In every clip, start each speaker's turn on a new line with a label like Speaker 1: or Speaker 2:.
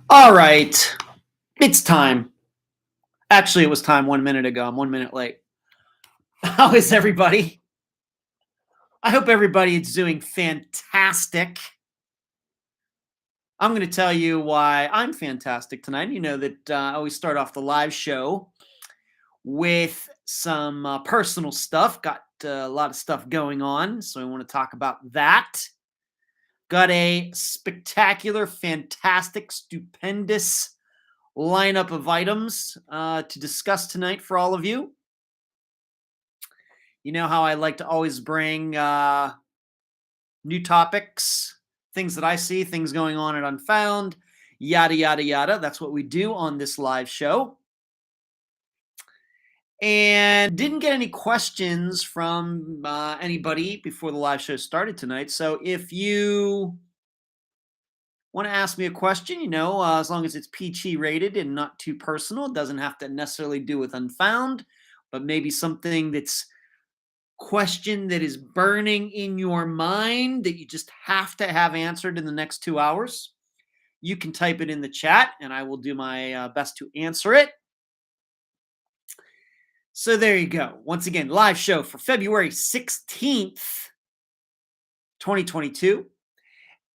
Speaker 1: All right, it's time. Actually, it was time 1 minute ago. I'm 1 minute late. How is everybody? I hope everybody is doing fantastic. I'm going to tell you why I'm fantastic tonight. You know that I always start off the live show with some personal stuff. Got a lot of stuff going on, so I want to talk about that. Got a spectacular, fantastic, stupendous lineup of items to discuss tonight for all of you. You know how I like to always bring new topics, things that I see, things going on at Unfound, yada, yada, yada. That's what we do on this live show. And didn't get any questions from anybody before the live show started tonight. So if you want to ask me a question, as long as it's PG rated and not too personal, it doesn't have to necessarily do with Unfound, but maybe something that's question that is burning in your mind that you just have to have answered in the next 2 hours, you can type it in the chat and I will do my best to answer it. So there you go. Once again, live show for February 16th, 2022.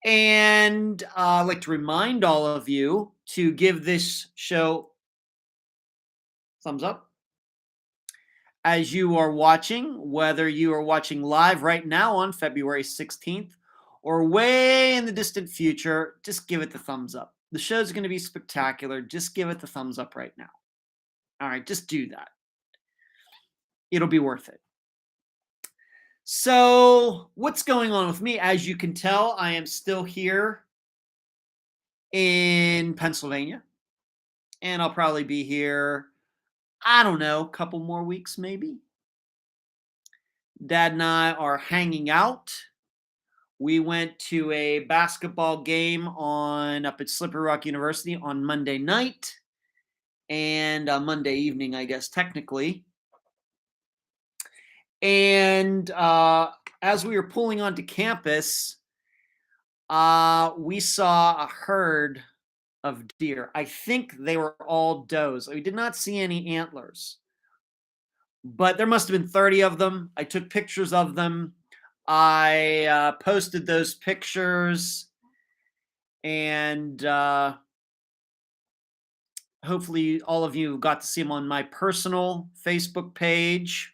Speaker 1: And I'd like to remind all of you to give this show thumbs up as you are watching, whether you are watching live right now on February 16th or way in the distant future, just give it the thumbs up. The show's going to be spectacular. Just give it the thumbs up right now. All right, just do that. It'll be worth it. So, what's going on with me? As you can tell, I am still here in Pennsylvania, and I'll probably be here, I don't know, a couple more weeks maybe. Dad and I are hanging out. We went to a basketball game up at Slippery Rock University on Monday night and Monday evening, I guess, technically. And as we were pulling onto campus, we saw a herd of deer. I think they were all does. We did not see any antlers, but there must have been 30 of them. I took pictures of them. I posted those pictures, and hopefully all of you got to see them on my personal Facebook page.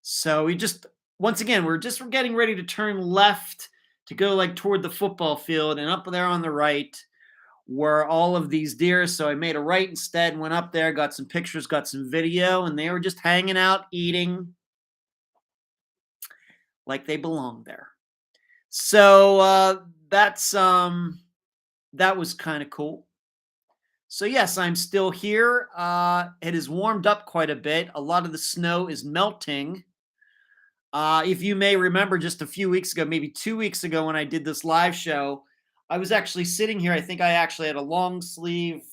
Speaker 1: So once again, we're getting ready to turn left to go like toward the football field, and up there on the right were all of these deer. So I made a right instead, went up there, got some pictures, got some video, and they were just hanging out, eating like they belong there. So that was kind of cool. So yes, I'm still here. It has warmed up quite a bit. A lot of the snow is melting. If you may remember, just a few weeks ago, maybe 2 weeks ago, when I did this live show, I was actually sitting here. I think I actually had a long sleeve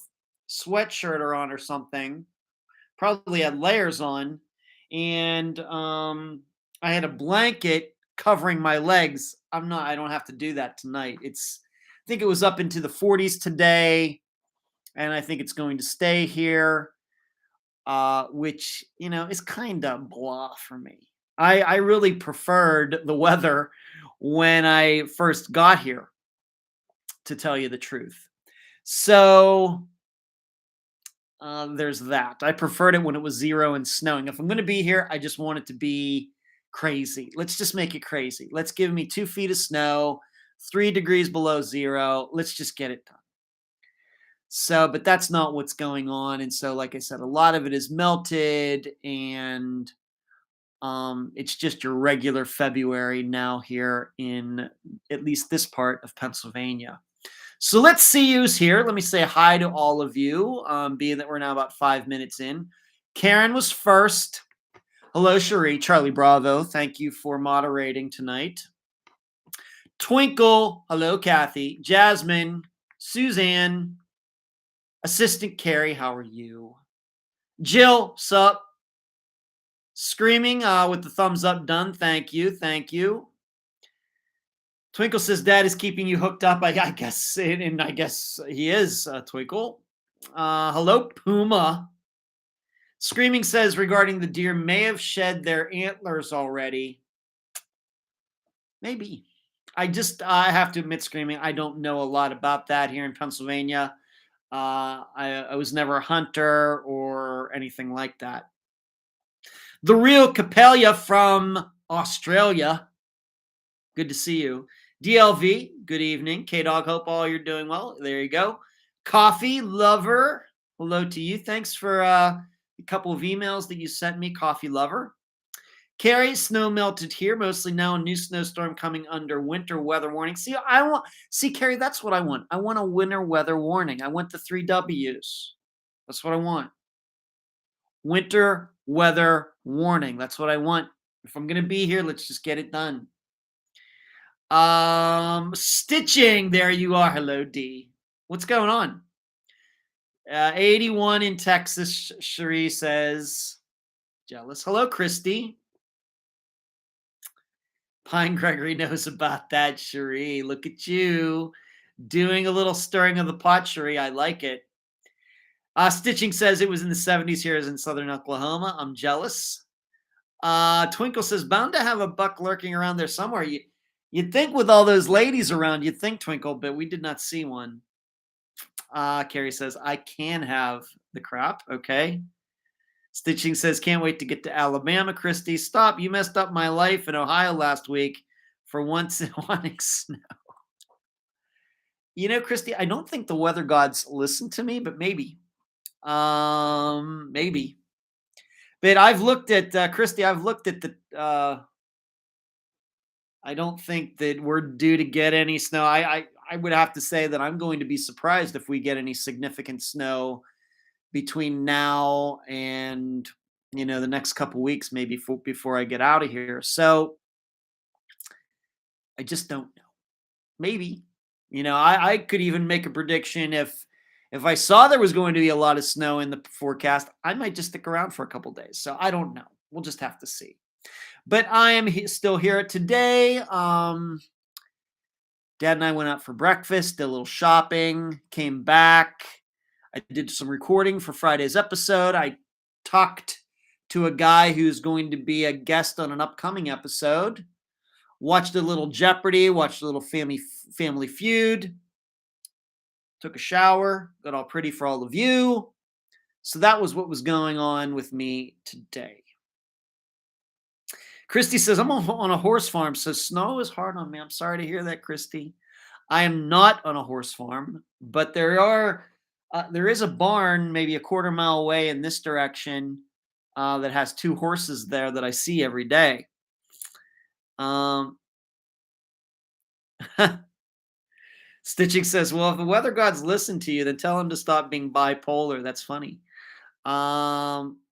Speaker 1: sweatshirt on or something. Probably had layers on, and I had a blanket covering my legs. I don't have to do that tonight. I think it was up into the 40s today, and I think it's going to stay here, which, is kind of blah for me. I really preferred the weather when I first got here, to tell you the truth. So there's that. I preferred it when it was 0 and snowing. If I'm going to be here, I just want it to be crazy. Let's just make it crazy. Let's give me 2 feet of snow, 3 degrees below 0. Let's just get it done. So, but that's not what's going on. And so, like I said, a lot of it is melted, and it's just your regular February now here in at least this part of Pennsylvania. So let's see who's here. Let me say hi to all of you, being that we're now about 5 minutes in. Karen was first. Hello, Cherie. Charlie Bravo. Thank you for moderating tonight. Twinkle. Hello, Kathy. Jasmine. Suzanne. Assistant Carrie. How are you? Jill. Sup? Screaming with the thumbs up done. Thank you. Thank you. Twinkle says Dad is keeping you hooked up. I guess, and I guess he is, Twinkle. Hello, Puma. Screaming says regarding the deer may have shed their antlers already. Maybe. I have to admit, Screaming, I don't know a lot about that here in Pennsylvania. I was never a hunter or anything like that. The real Capelia from Australia. Good to see you. DLV, good evening. K-Dog, hope all you're doing well. There you go. Coffee Lover, hello to you. Thanks for a couple of emails that you sent me, Coffee Lover. Carrie, snow melted here, mostly now. A new snowstorm coming under winter weather warning. See, Carrie, that's what I want. I want a winter weather warning. I want the 3 W's. That's what I want. Winter weather warning. That's what I want. If I'm going to be here, let's just get it done. Stitching. There you are. Hello, D. What's going on? 81 in Texas, Cherie says. Jealous. Hello, Christy. Pine Gregory knows about that, Cherie. Look at you doing a little stirring of the pot, Cherie. I like it. Stitching says it was in the 70s here in southern Oklahoma. I'm jealous. Twinkle says bound to have a buck lurking around there somewhere. You'd think with all those ladies around, you'd think, Twinkle, but we did not see one. Carrie says, I can have the crap. Okay. Stitching says, can't wait to get to Alabama. Christy, stop. You messed up my life in Ohio last week for once wanting snow. You know, Christy, I don't think the weather gods listen to me, but maybe. Maybe. But I've looked at, Christy, I've looked at the, I don't think that we're due to get any snow. I would have to say that I'm going to be surprised if we get any significant snow between now and, the next couple weeks, maybe before I get out of here. So I just don't know. Maybe, I could even make a prediction if I saw there was going to be a lot of snow in the forecast, I might just stick around for a couple days. So I don't know. We'll just have to see. But I am still here today. Dad and I went out for breakfast, did a little shopping, came back. I did some recording for Friday's episode. I talked to a guy who's going to be a guest on an upcoming episode. Watched a little Jeopardy, watched a little Family Feud. Took a shower, got all pretty for all of you. So that was what was going on with me today. Christy says, I'm on a horse farm, so snow is hard on me. I'm sorry to hear that, Christy. I am not on a horse farm, but there is a barn maybe a quarter mile away in this direction that has 2 horses there that I see every day. Stitching says, well, if the weather gods listen to you, then tell them to stop being bipolar. That's funny.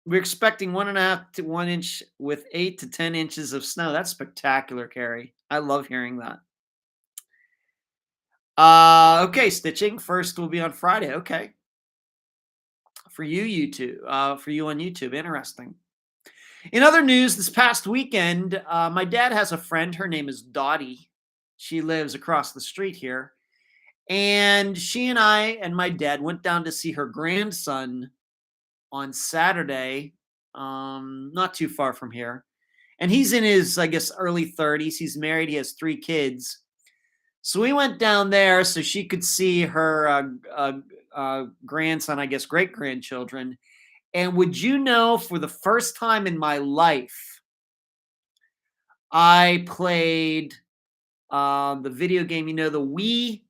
Speaker 1: We're expecting 1.5 to 1 inch with 8 to 10 inches of snow. That's spectacular, Carrie. I love hearing that. Okay, Stitching. First will be on Friday. Okay. For you YouTube. For you on YouTube. Interesting. In other news, this past weekend, my dad has a friend. Her name is Dottie. She lives across the street here. And she and I and my dad went down to see her grandson on Saturday, not too far from here. And he's in his, I guess, early 30s. He's married. He has 3 kids. So we went down there so she could see her grandson, I guess, great-grandchildren. And would you know, for the first time in my life, I played the video game, the Wii,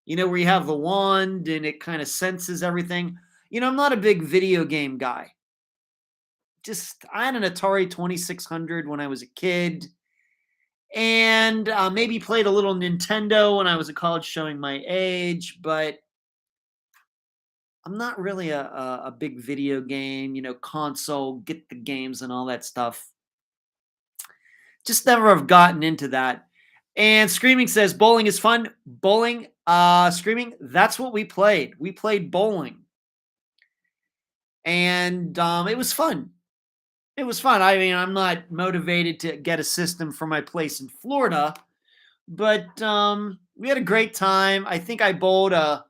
Speaker 1: where you have the wand and it kind of senses everything. I'm not a big video game guy. I had an Atari 2600 when I was a kid. And maybe played a little Nintendo when I was in college, showing my age. But I'm not really a big video game, console, get the games and all that stuff. Just never have gotten into that. And Screaming says, bowling is fun. Bowling, Screaming, that's what we played. We played bowling. And it was fun. It was fun. I mean, I'm not motivated to get a system for my place in Florida, But we had a great time. I think I bowled a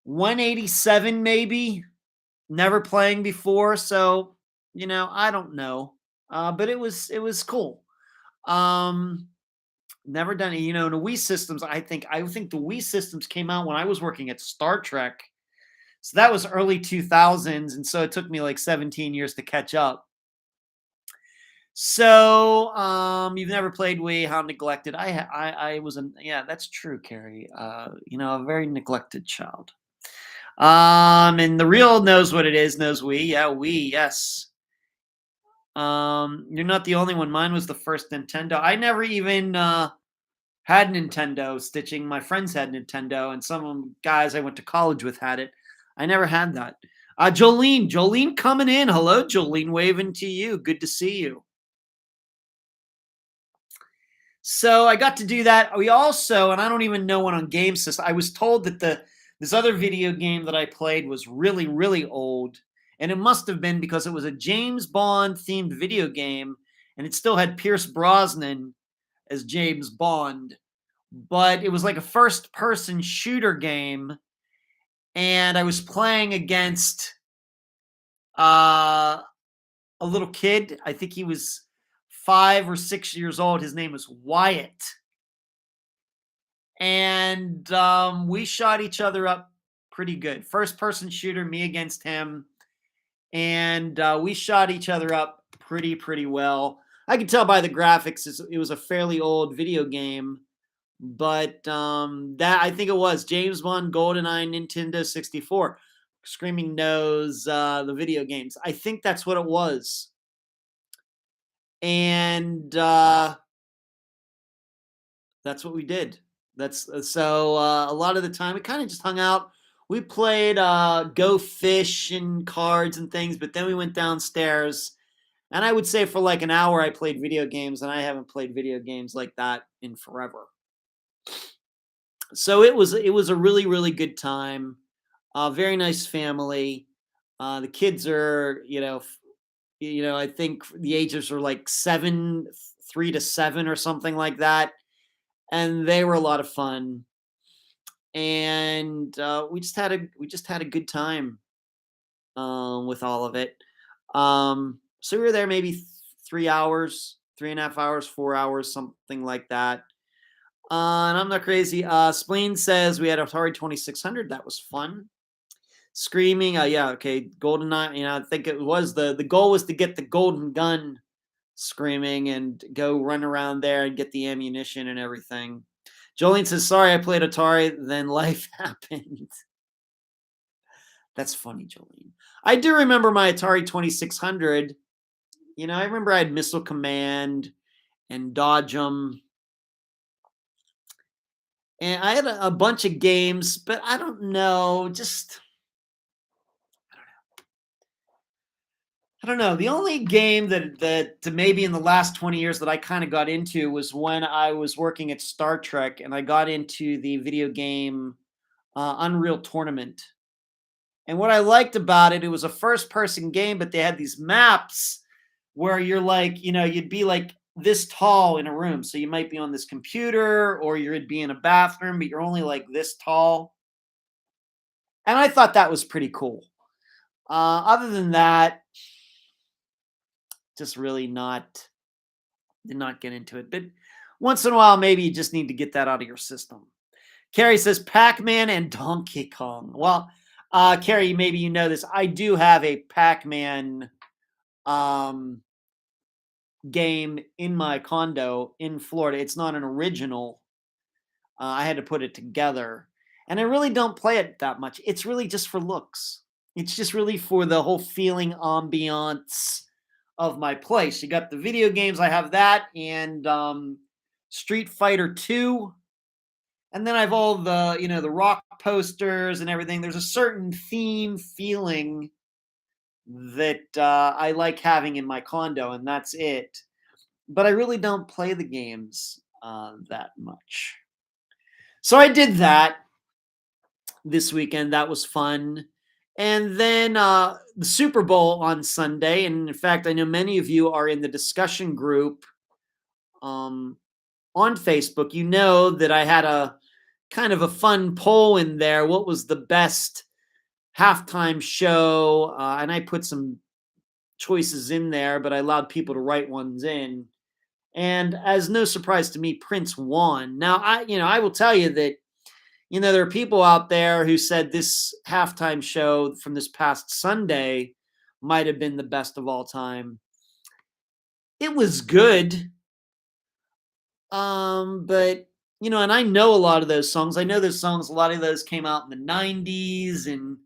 Speaker 1: 187 maybe. Never playing before, so I don't know. But it was cool. Um Never done it. The Wii systems, I think the Wii systems came out when I was working at Star Trek. So that was early 2000s, and so it took me like 17 years to catch up. So, you've never played Wii? How neglected? I was an yeah, that's true, Carrie. A very neglected child. And the real knows what it is. Knows Wii? Yeah, Wii. Yes. You're not the only one. Mine was the first Nintendo. I never even had Nintendo. Stitching. My friends had Nintendo, and some of them guys I went to college with had it. I never had that. Jolene coming in. Hello, Jolene, waving to you. Good to see you. So I got to do that. We also, and I don't even know when on Game System, I was told that this other video game that I played was really, really old. And it must have been because it was a James Bond themed video game, and it still had Pierce Brosnan as James Bond. But it was like a first person shooter game. And I was playing against uh, a little kid. I think he was 5 or 6 years old. His name was Wyatt. And we shot each other up pretty good. First person shooter, me against him. And we shot each other up pretty well. I could tell by the graphics it was a fairly old video game, but that I think it was James Bond, GoldenEye, Nintendo 64. Screaming knows the video games. I think that's what it was. And that's what we did. That's so a lot of the time we kind of just hung out. We played Go Fish and cards and things, but then we went downstairs. And I would say for like an hour I played video games, and I haven't played video games like that in forever. So it was a really, really good time. Very nice family. The kids are, I think the ages are like 3 to 7 or something like that, and they were a lot of fun. And we just had a good time with all of it. So we were there maybe 3 hours, 3.5 hours, 4 hours, something like that. And I'm not crazy. Spleen says we had Atari 2600. That was fun. Screaming. Yeah. Okay. GoldenEye. I think it was the goal was to get the golden gun. Screaming and go run around there and get the ammunition and everything. Jolene says, "Sorry, I played Atari. Then life happened." That's funny, Jolene. I do remember my Atari 2600. I remember I had Missile Command and Dodge 'em. And I had a bunch of games, but I don't know. Just, I don't know. The only game that maybe in the last 20 years that I kind of got into was when I was working at Star Trek and I got into the video game Unreal Tournament. And what I liked about it, it was a first person game, but they had these maps where you're like, you'd be like this tall in a room. So you might be on this computer or you'd be in a bathroom, but you're only like this tall. And I thought that was pretty cool. Other than that, just really did not get into it. But once in a while, maybe you just need to get that out of your system. Carrie says Pac-Man and Donkey Kong. Well, Carrie, maybe you know this. I do have a Pac-Man game in my condo in Florida. It's not an original. I had to put it together. And I really don't play it that much. It's really just for looks. It's just really for the whole feeling ambiance of my place. You got the video games. I have that and Street Fighter 2. And then I have all the rock posters and everything. There's a certain theme feeling that I like having in my condo, and that's it. But I really don't play the games that much. So I did that this weekend. That was fun. And then the Super Bowl on Sunday. And in fact, I know many of you are in the discussion group on Facebook, you know that I had a kind of a fun poll in there. What was the best halftime show? And I put some choices in there, but I allowed people to write ones in. And as no surprise to me, Prince won. Now, I will tell you that, there are people out there who said this halftime show from this past Sunday might have been the best of all time. It was good. But and I know a lot of those songs. I know those songs, a lot of those came out in the 90s, and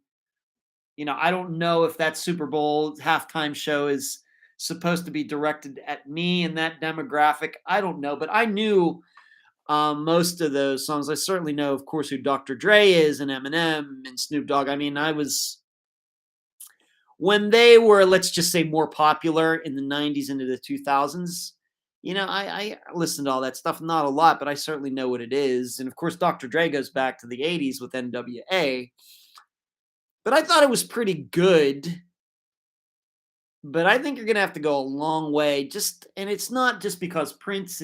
Speaker 1: I don't know if that Super Bowl halftime show is supposed to be directed at me and that demographic. I don't know, but I knew most of those songs. I certainly know, of course, who Dr. Dre is and Eminem and Snoop Dogg. I mean, when they were, let's just say, more popular in the 90s into the 2000s, I listened to all that stuff, not a lot, but I certainly know what it is. And of course, Dr. Dre goes back to the 80s with NWA. But I thought it was pretty good. But I think you're going to have to go a long way. And it's not just because Prince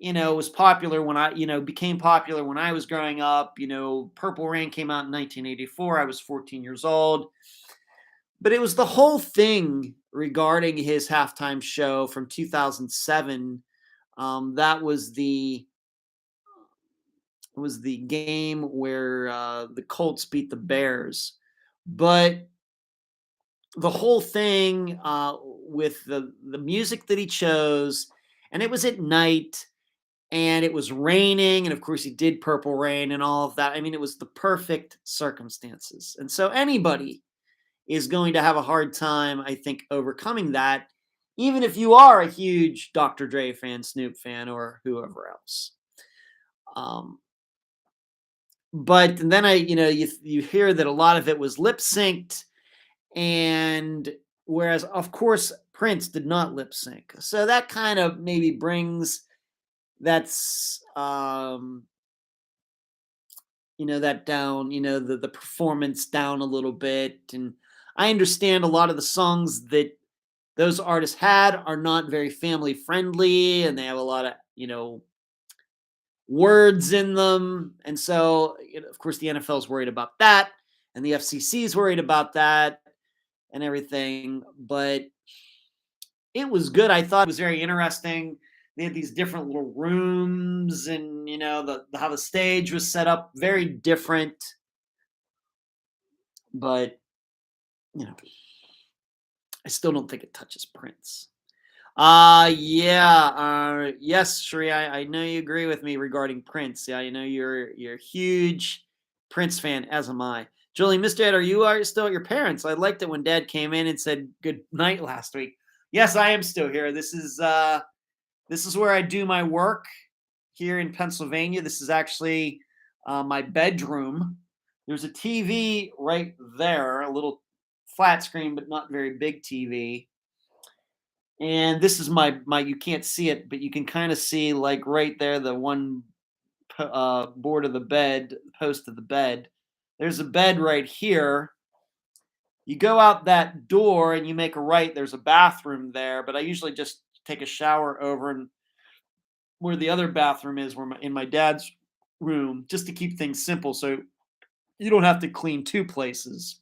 Speaker 1: was popular when became popular when I was growing up. Purple Rain came out in 1984. I was 14 years old. But it was the whole thing regarding his halftime show from 2007. That was the game where the Colts beat the Bears. But the whole thing with the music that he chose, and it was at night, and it was raining, and of course he did Purple Rain and all of that. I mean, it was the perfect circumstances. And so anybody is going to have a hard time, I think, overcoming that, even if you are a huge Dr. Dre fan, Snoop fan, or whoever else. But then you hear that a lot of it was lip synced, and whereas, of course, Prince did not lip sync. So that kind of maybe brings that's that down, the performance down a little bit. And I understand a lot of the songs that those artists had are not very family friendly, and they have a lot of words in them. And so of course the NFL is worried about that, and the FCC is worried about that and everything. But it was good. I thought it was very interesting. They had these different little rooms, and how the stage was set up, very different. But I still don't think it touches Prince. Yes, Sheree, I know you agree with me regarding Prince. Yeah, you're a huge Prince fan, as am I. Julie, Mr. Ed, are still at your parents'? I liked it when Dad came in and said good night last week. Yes, I am still here. This is where I do my work here in Pennsylvania. This is actually my bedroom. There's a TV right there, a little flat screen, but not very big TV. And this is my you can't see it, but you can kind of see, like, right there, the one board of the bed, post of the bed. There's a bed right here. You go out that door and you make a right. There's a bathroom there, but I usually just take a shower over and where the other bathroom is, in my dad's room, just to keep things simple, so you don't have to clean two places.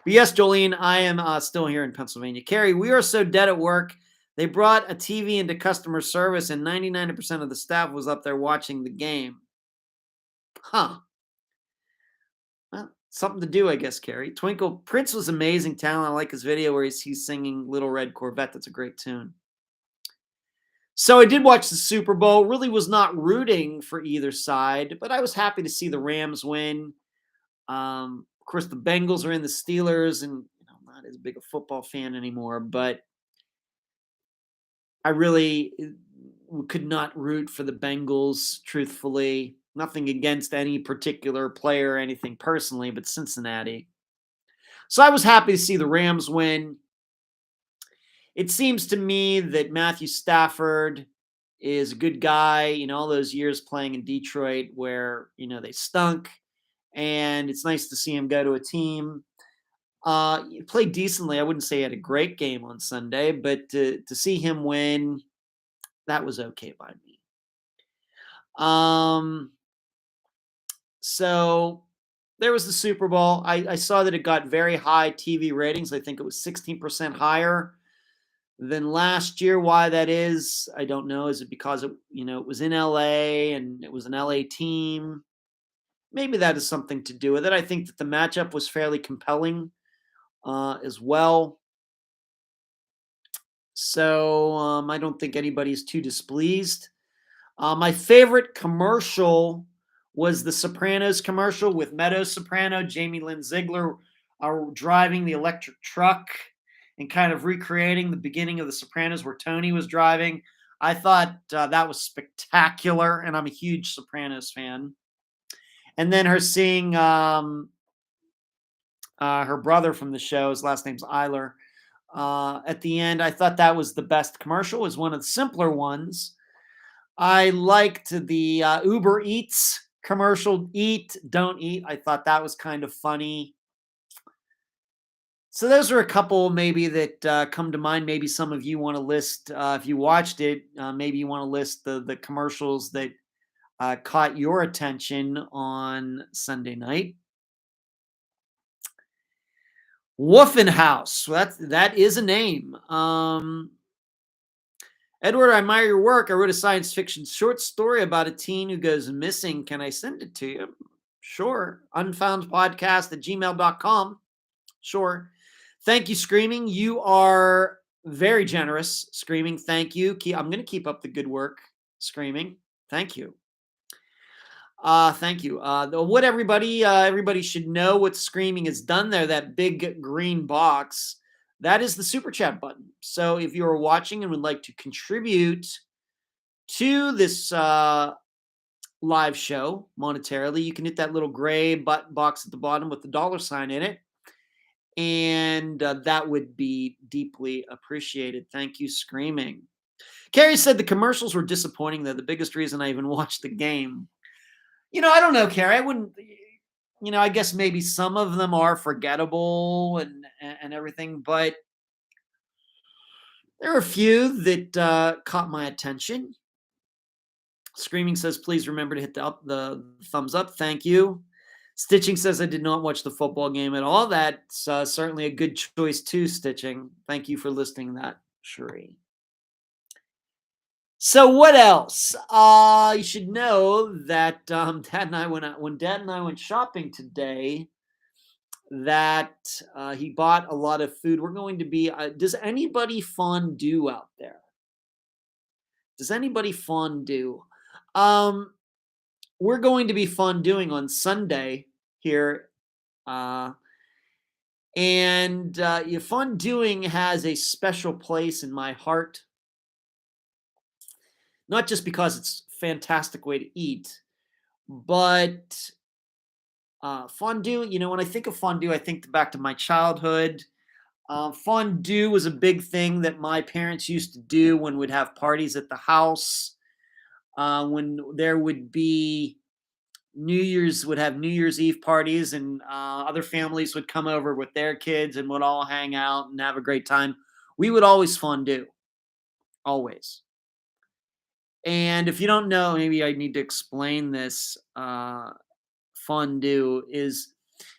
Speaker 1: But yes, Jolene, I am still here in Pennsylvania. Carrie, we are so dead at work. They brought a TV into customer service, and 99% of the staff was up there watching the game. Huh. Well, something to do, I guess, Carrie. Twinkle, Prince was amazing talent. I like his video where he's singing Little Red Corvette. That's a great tune. So I did watch the Super Bowl. Really was not rooting for either side, but I was happy to see the Rams win. Of course, the Bengals are in the Steelers, and I'm not as big a football fan anymore, but I really could not root for the Bengals, truthfully. Nothing against any particular player or anything personally, but Cincinnati. So I was happy to see the Rams win. It seems to me that Matthew Stafford is a good guy. All those years playing in Detroit where, they stunk. And it's nice to see him go to a team. He played decently. I wouldn't say he had a great game on Sunday, but to see him win, That was okay by me. Um, so there was the Super Bowl. I saw that it got very high TV ratings. I think it was 16% higher than last year. Why that is, I don't know. Is it because it was in LA and it was an LA team? Maybe that is something to do with it. I think that the matchup was fairly compelling as well. So I don't think anybody's too displeased. My favorite commercial was the Sopranos commercial with Meadow Soprano, Jamie Lynn Sigler driving the electric truck and kind of recreating the beginning of the Sopranos where Tony was driving. I thought that was spectacular, and I'm a huge Sopranos fan. And then her seeing her brother from the show, his last name's Eiler, at the end, I thought that was the best commercial. It was one of the simpler ones. I liked the Uber Eats commercial, Eat, Don't Eat. I thought that was kind of funny. So those are a couple maybe that come to mind. Maybe some of you want to list, if you watched it, maybe you want to list the commercials that caught your attention on Sunday night. Wolfenhaus. That is a name. Edward, I admire your work. I wrote a science fiction short story about a teen who goes missing. Can I send it to you? Sure. Unfoundpodcast@gmail.com. Sure. Thank you, Screaming. You are very generous, Screaming. Thank you. I'm going to keep up the good work, Screaming. Thank you. Thank you. What everybody should know what Screaming has done there, that big green box, that is the super chat button. So if you are watching and would like to contribute to this live show monetarily, you can hit that little gray button box at the bottom with the $sign in it. And that would be deeply appreciated. Thank you, Screaming. Carrie said the commercials were disappointing. They're the biggest reason I even watched the game. I don't know, Carrie. I wouldn't, I guess maybe some of them are forgettable and everything, but there are a few that caught my attention. Screaming says, please remember to hit the thumbs up. Thank you. Stitching says, I did not watch the football game at all. That's certainly a good choice too, Stitching. Thank you for listing that, Sheree. So what else? You should know that Dad and I went shopping today, that he bought a lot of food. We're going to be, does anybody fondue out there? Does anybody fondue? We're going to be fonduing on Sunday here. Fonduing has a special place in my heart. Not just because it's a fantastic way to eat, but fondue, when I think of fondue, I think back to my childhood. Fondue was a big thing that my parents used to do when we'd have parties at the house. When there would be would have New Year's Eve parties, and other families would come over with their kids and would all hang out and have a great time. We would always fondue. Always. And if you don't know, maybe I need to explain this. Fondue is,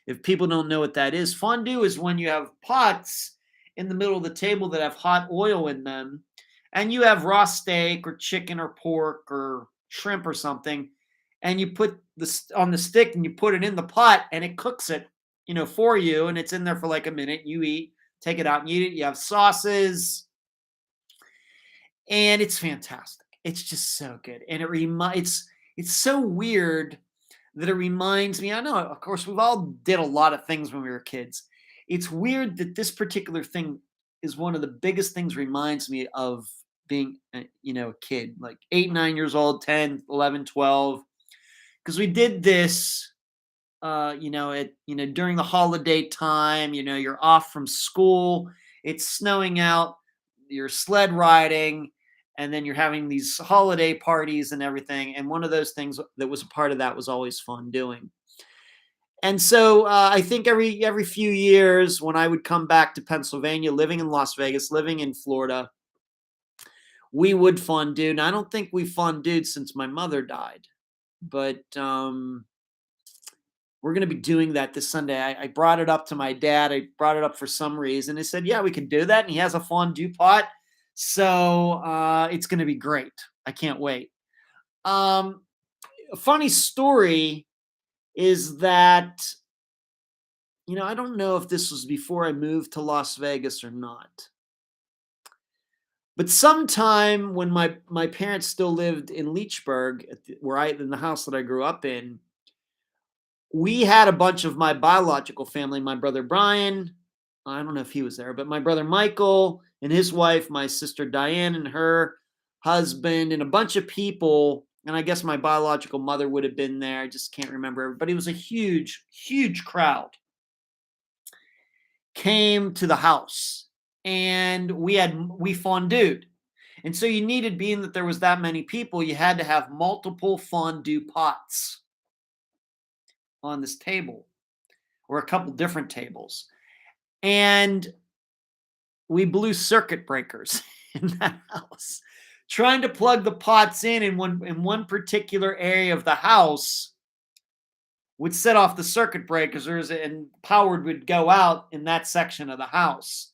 Speaker 1: if people don't know what that is, fondue is when you have pots in the middle of the table that have hot oil in them, and you have raw steak or chicken or pork or shrimp or something, and you put this on the stick and you put it in the pot and it cooks it, for you, and it's in there for like a minute. You eat, take it out and eat it. You have sauces, and it's fantastic. It's just so good. And it's so weird that it reminds me, I know, of course, we've all did a lot of things when we were kids. It's weird that this particular thing is one of the biggest things reminds me of being, a kid, like 8, 9 years old, 10, 11, 12. Because we did this, during the holiday time, you're off from school, it's snowing out, you're sled riding, and then you're having these holiday parties and everything. And one of those things that was a part of that was always fonduing. And so I think every few years when I would come back to Pennsylvania, living in Las Vegas, living in Florida, we would fondue. Now, I don't think we fondued since my mother died, but we're going to be doing that this Sunday. I brought it up to my dad. I brought it up for some reason. He said, yeah, we can do that. And he has a fondue pot. So it's going to be great. I can't wait. A funny story is that, I don't know if this was before I moved to Las Vegas or not. But sometime when my parents still lived in Leechburg, in the house that I grew up in, we had a bunch of my biological family, my brother Brian, I don't know if he was there, but my brother Michael and his wife, my sister Diane and her husband, and a bunch of people. And I guess my biological mother would have been there. I just can't remember everybody. It was a huge, huge crowd came to the house, and we fondued. And so you needed, being that there was that many people, you had to have multiple fondue pots on this table, or a couple different tables. And we blew circuit breakers in that house, trying to plug the pots in one particular area of the house would set off the circuit breakers, and power would go out in that section of the house.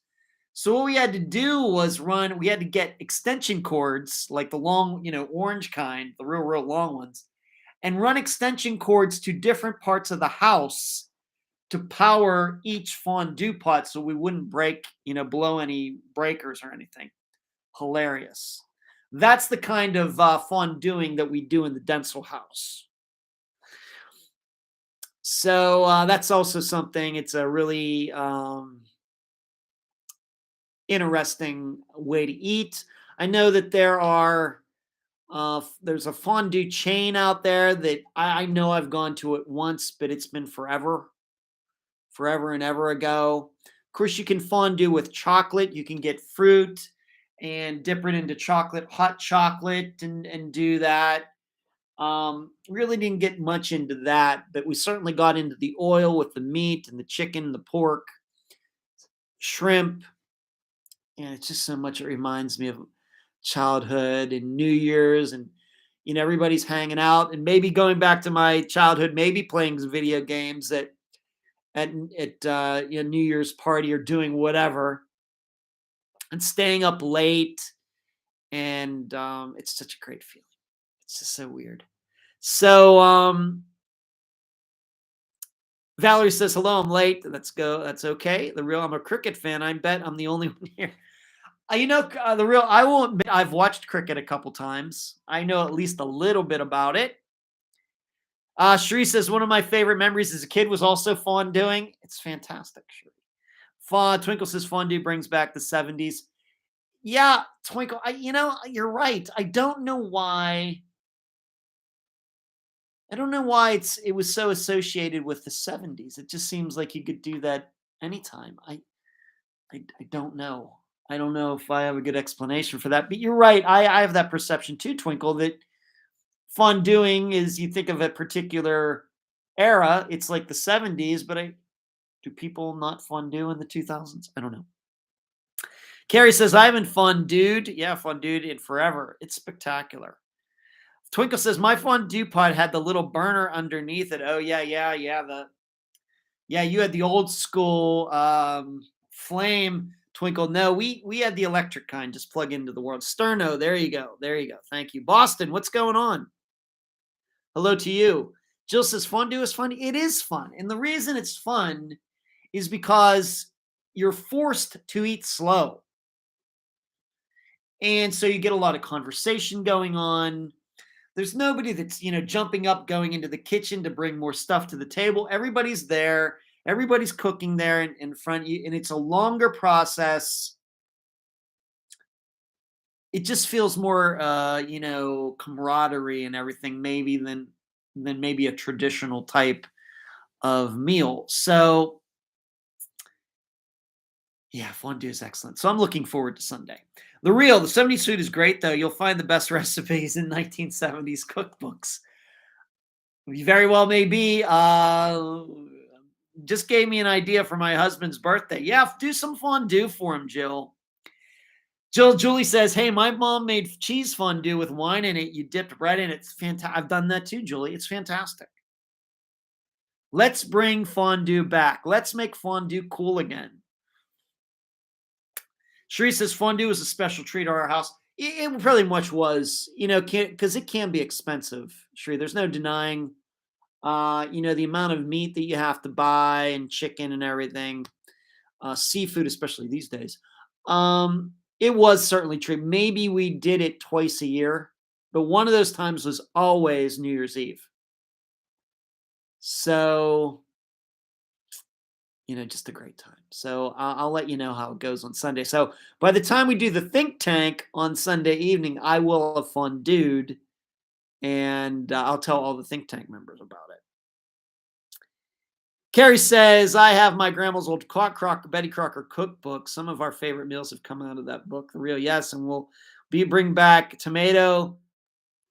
Speaker 1: So what we had to do was we had to get extension cords, like the long, orange kind, the real, real long ones, and run extension cords to different parts of the house to power each fondue pot so we wouldn't blow any breakers or anything. Hilarious. That's the kind of fonduing that we do in the Densel house. So that's also something. It's a really interesting way to eat. I know that there's a fondue chain out there that I know I've gone to it once, but it's been forever and ever ago. Of course, you can fondue with chocolate. You can get fruit and dip it into hot chocolate, and do that. Really didn't get much into that, but we certainly got into the oil with the meat and the chicken, the pork, shrimp. And it's just so much. It reminds me of childhood and New Year's, and everybody's hanging out, and maybe going back to my childhood, maybe playing video games at New Year's party, or doing whatever, and staying up late. And it's such a great feeling. It's just so weird. So Valerie says, hello, I'm late. Let's go. That's okay. I'm a cricket fan. I bet I'm the only one here. I will admit, I've watched cricket a couple times. I know at least a little bit about it. Sheree says, one of my favorite memories as a kid was also fonduing. It's fantastic, Sheree. Twinkle says, fondue brings back the 70s. Yeah, Twinkle, you're right. I don't know why it was so associated with the 70s. It just seems like you could do that anytime. I don't know. I don't know if I have a good explanation for that, but you're right. I have that perception too, Twinkle, that fonduing is, you think of a particular era, it's like the 70s, but do people not fondue in the 2000s? I don't know. Carrie says, I haven't fondued. Yeah, fondued it forever. It's spectacular. Twinkle says, my fondue pot had the little burner underneath it. Oh, yeah. You had the old school flame, Twinkle. No, we had the electric kind. Just plug into the world. Sterno, there you go. Thank you. Boston, what's going on? Hello to you. Jill says, fondue is fun. It is fun. And the reason it's fun is because you're forced to eat slow. And so you get a lot of conversation going on. There's nobody that's, jumping up, going into the kitchen to bring more stuff to the table. Everybody's there. Everybody's cooking there in front of you. And it's a longer process. It just feels more, camaraderie and everything, maybe than maybe a traditional type of meal. So, yeah, fondue is excellent. So I'm looking forward to Sunday. The 70s food is great, though. You'll find the best recipes in 1970s cookbooks. You very well may be. Just gave me an idea for my husband's birthday. Yeah, do some fondue for him, Jill. Julie says, hey, my mom made cheese fondue with wine in it. You dipped right in it. It's fantastic. I've done that too, Julie. It's fantastic. Let's bring fondue back. Let's make fondue cool again. Sheree says fondue is a special treat at our house. It pretty much was, because it can be expensive, Sheree. There's no denying, the amount of meat that you have to buy and chicken and everything. Seafood, especially these days. It was certainly true. Maybe we did it twice a year, but one of those times was always New Year's Eve. So, just a great time. So I'll let you know how it goes on Sunday. So by the time we do the think tank on Sunday evening, I will have fondued, and I'll tell all the think tank members about it. Carrie says, I have my grandma's old Betty Crocker cookbook. Some of our favorite meals have come out of that book. The real yes. And we'll bring back tomato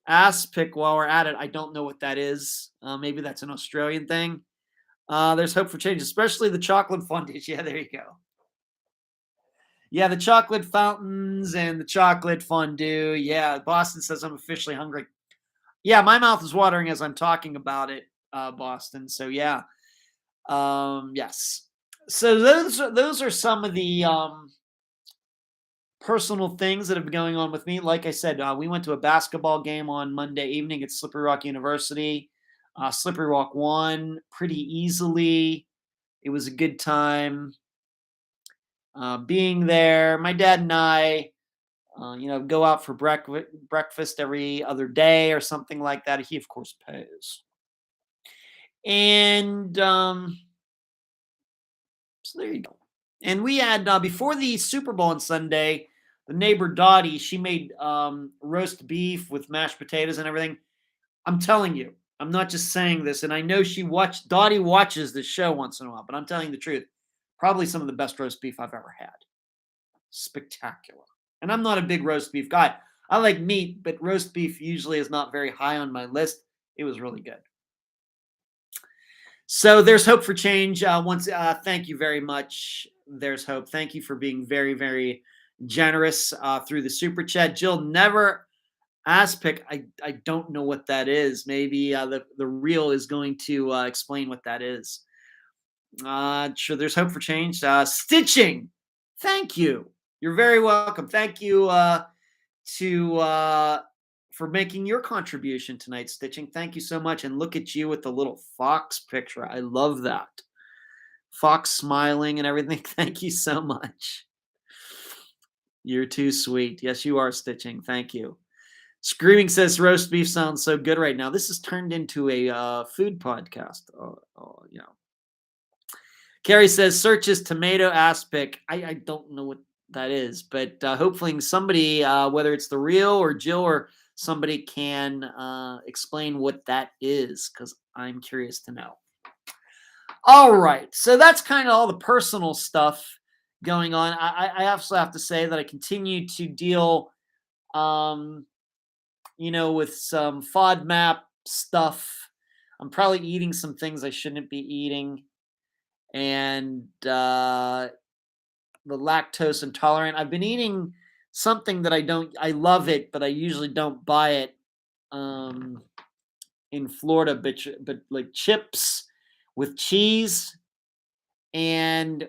Speaker 1: aspic while we're at it. I don't know what that is. Maybe that's an Australian thing. There's hope for change, especially the chocolate fondue. Yeah, there you go. Yeah, the chocolate fountains and the chocolate fondue. Yeah, Boston says I'm officially hungry. Yeah, my mouth is watering as I'm talking about it, Boston. So yeah. Yes. So those are some of the personal things that have been going on with me. Like I said, we went to a basketball game on Monday evening at Slippery Rock University. Slippery Rock won pretty easily. It was a good time being there. My dad and I, go out for breakfast every other day or something like that. He, of course, pays. And so there you go. And we had, before the Super Bowl on Sunday, the neighbor Dottie, she made roast beef with mashed potatoes and everything. I'm telling you, I'm not just saying this. And I know Dottie watches this show once in a while, but I'm telling you the truth. Probably some of the best roast beef I've ever had. Spectacular. And I'm not a big roast beef guy. I like meat, but roast beef usually is not very high on my list. It was really good. So there's hope for change. Thank you very much. There's hope. Thank you for being very, very generous through the super chat. Jill, never aspic. I don't know what that is. Maybe the real is going to explain what that is. Sure, there's hope for change. Stitching. Thank you. You're very welcome. Thank you for making your contribution tonight, Stitching. Thank you so much. And look at you with the little fox picture. I love that. Fox smiling and everything. Thank you so much. You're too sweet. Yes, you are, Stitching. Thank you. Screaming says roast beef sounds so good right now. This has turned into a food podcast. Oh, yeah. Carrie says searches tomato aspic. I don't know what that is, but hopefully somebody, whether it's the real or Jill or somebody, can explain what that is, because I'm curious to know. All right. So that's kind of all the personal stuff going on. I also have to say that I continue to deal, with some FODMAP stuff. I'm probably eating some things I shouldn't be eating. And the lactose intolerant. I've been eating something that I love it, but I usually don't buy it in Florida, but like chips with cheese. And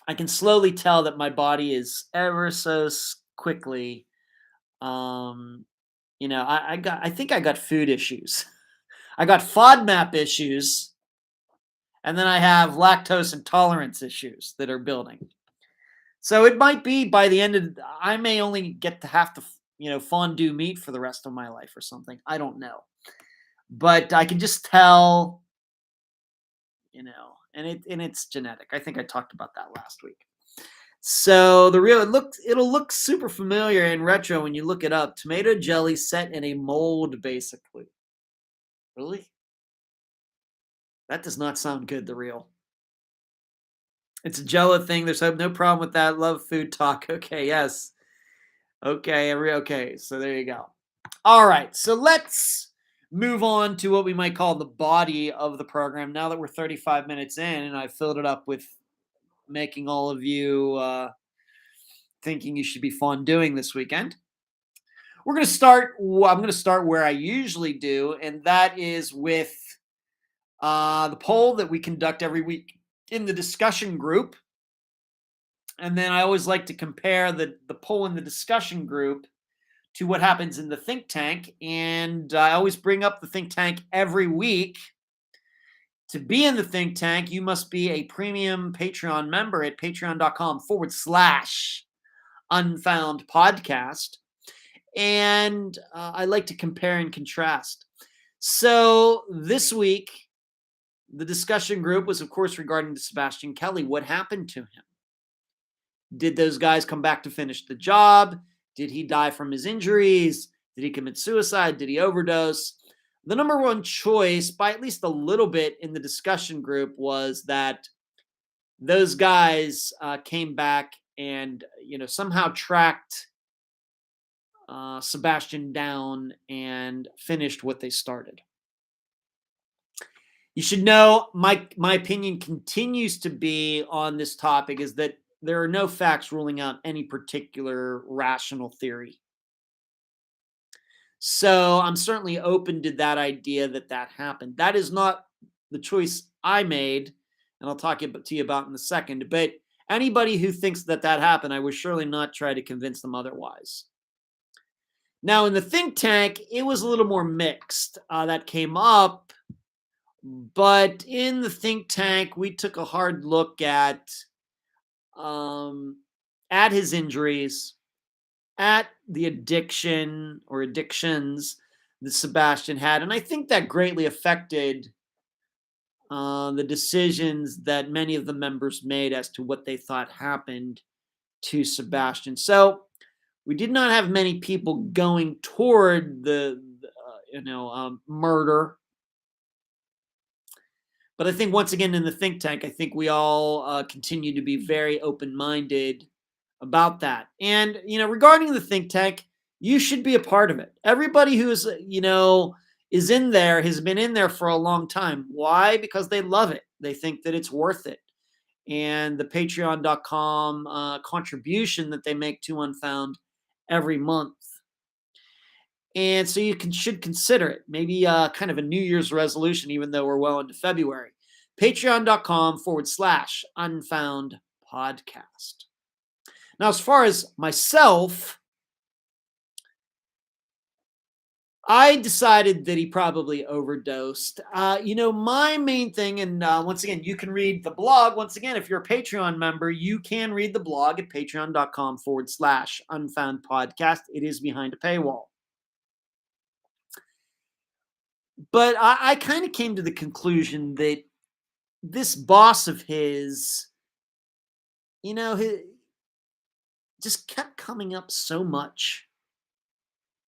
Speaker 1: I can slowly tell that my body is ever so quickly, I think I got food issues. I got FODMAP issues. And then I have lactose intolerance issues that are building. So it might be by the end I may only get to have to, fondue meat for the rest of my life or something. I don't know. But I can just tell, and it's genetic. I think I talked about that last week. So it'll look super familiar in retro when you look it up. Tomato jelly set in a mold, basically. Really? That does not sound good, the real. It's a Jello thing. There's no problem with that. Love food talk. Okay, yes. Okay, so there you go. All right, so let's move on to what we might call the body of the program. Now that we're 35 minutes in and I've filled it up with making all of you thinking you should be fondueing this weekend. We're going to start. I'm going to start where I usually do, and that is with the poll that we conduct every week in the discussion group. And then I always like to compare the poll in the discussion group to what happens in the think tank. And I always bring up the think tank every week. To be in the think tank, you must be a premium Patreon member at patreon.com/Unfound Podcast. And I like to compare and contrast. So this week, the discussion group was, of course, regarding to Sebastian Kelly. What happened to him? Did those guys come back to finish the job? Did he die from his injuries? Did he commit suicide? Did he overdose? The number one choice, by at least a little bit in the discussion group, was that those guys came back and somehow tracked Sebastian down and finished what they started. You should know my opinion continues to be on this topic is that there are no facts ruling out any particular rational theory. So I'm certainly open to that idea that happened. That is not the choice I made, and I'll talk to you about in a second. But anybody who thinks that happened, I would surely not try to convince them otherwise. Now, in the think tank, it was a little more mixed. That came up, but in the think tank, we took a hard look at his injuries, at the addiction or addictions that Sebastian had. And I think that greatly affected the decisions that many of the members made as to what they thought happened to Sebastian. So we did not have many people going toward the murder. But I think once again in the think tank, I think we all continue to be very open-minded about that. And, regarding the think tank, you should be a part of it. Everybody who's, is in there has been in there for a long time. Why? Because they love it. They think that it's worth it. And the patreon.com contribution that they make to Unfound every month. And so you should consider it. Maybe kind of a New Year's resolution, even though we're well into February. Patreon.com/Unfound Podcast. Now, as far as myself, I decided that he probably overdosed. My main thing, and once again, you can read the blog. Once again, if you're a Patreon member, you can read the blog at patreon.com/Unfound Podcast. It is behind a paywall. But I kind of came to the conclusion that this boss of his, just kept coming up so much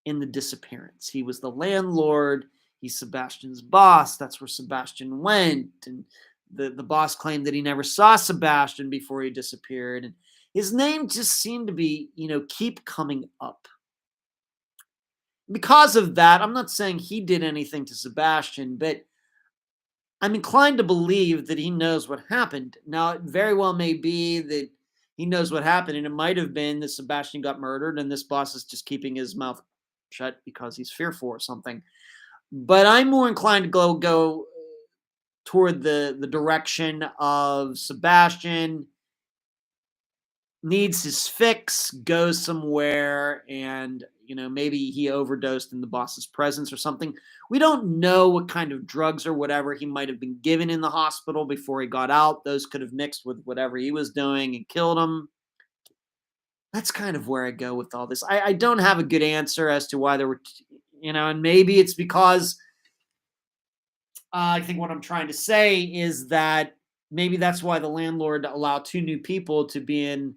Speaker 1: in the disappearance. He was the landlord. He's Sebastian's boss. That's where Sebastian went. And the boss claimed that he never saw Sebastian before he disappeared. And his name just seemed to be, keep coming up. Because of that, I'm not saying he did anything to Sebastian, but I'm inclined to believe that he knows what happened. Now, it very well may be that he knows what happened, and it might have been that Sebastian got murdered, and this boss is just keeping his mouth shut because he's fearful or something. But I'm more inclined to go toward the direction of Sebastian needs his fix, goes somewhere, and maybe he overdosed in the boss's presence or something. We don't know what kind of drugs or whatever he might have been given in the hospital before he got out. Those could have mixed with whatever he was doing and killed him. That's kind of where I go with all this. I don't have a good answer as to why there were, and maybe it's because I think what I'm trying to say is that maybe that's why the landlord allowed two new people to be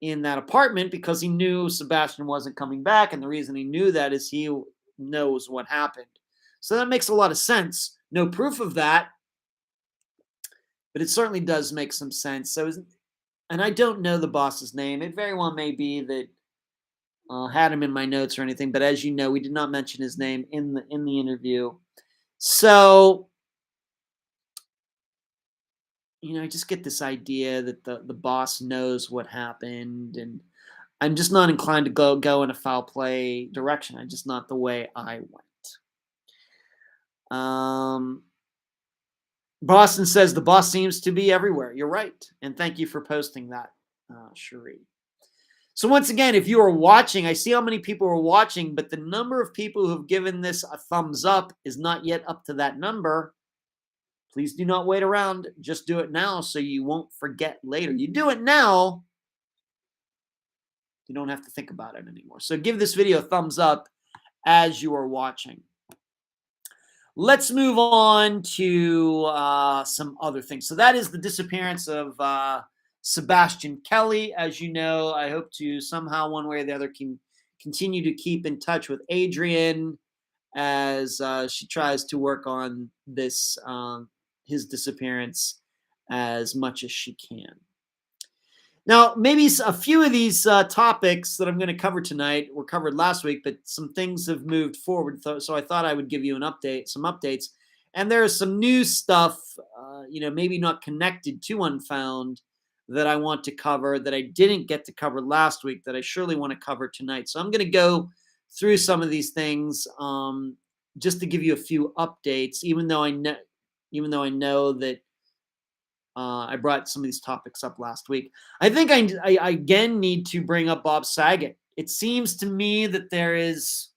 Speaker 1: in that apartment, because he knew Sebastian wasn't coming back. And the reason he knew that is he knows what happened. So that makes a lot of sense. No proof of that, but it certainly does make some sense. And I don't know the boss's name. It very well may be that had him in my notes or anything, but as you know, we did not mention his name in the interview. So, I just get this idea that the boss knows what happened, and I'm just not inclined to go in a foul play direction. I'm just not the way I went. Boston says the boss seems to be everywhere. You're right. And thank you for posting that, Cherie. So once again, if you are watching, I see how many people are watching, but the number of people who have given this a thumbs up is not yet up to that number. Please do not wait around. Just do it now so you won't forget later. You do it now, you don't have to think about it anymore. So give this video a thumbs up as you are watching. Let's move on to some other things. So that is the disappearance of Sebastian Kelly. As you know, I hope to somehow, one way or the other, can continue to keep in touch with Adrian as she tries to work on this his disappearance as much as she can. Now, maybe a few of these topics that I'm going to cover tonight were covered last week, but some things have moved forward. So I thought I would give you some updates. And there is some new stuff, maybe not connected to Unfound, that I want to cover that I didn't get to cover last week that I surely want to cover tonight. So I'm going to go through some of these things just to give you a few updates, even though I know that I brought some of these topics up last week. I think I again need to bring up Bob Saget. It seems to me that there is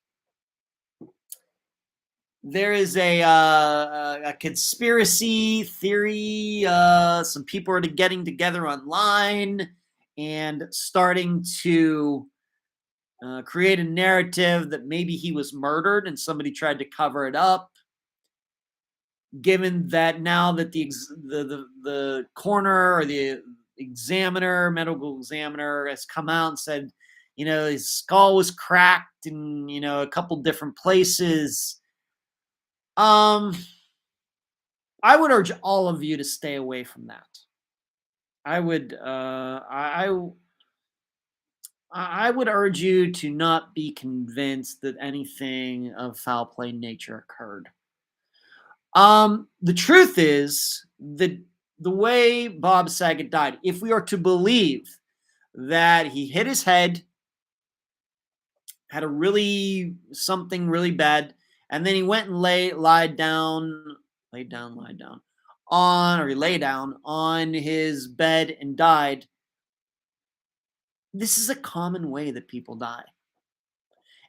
Speaker 1: a conspiracy theory. Some people are getting together online and starting to create a narrative that maybe he was murdered and somebody tried to cover it up. Given that now that the coroner or the medical examiner has come out and said, his skull was cracked in, a couple different places. I would urge all of you to stay away from that. I would urge you to not be convinced that anything of foul play nature occurred. The truth is that the way Bob Saget died, if we are to believe that he hit his head, had something really bad, and then he went and lay down on his bed and died. This is a common way that people die.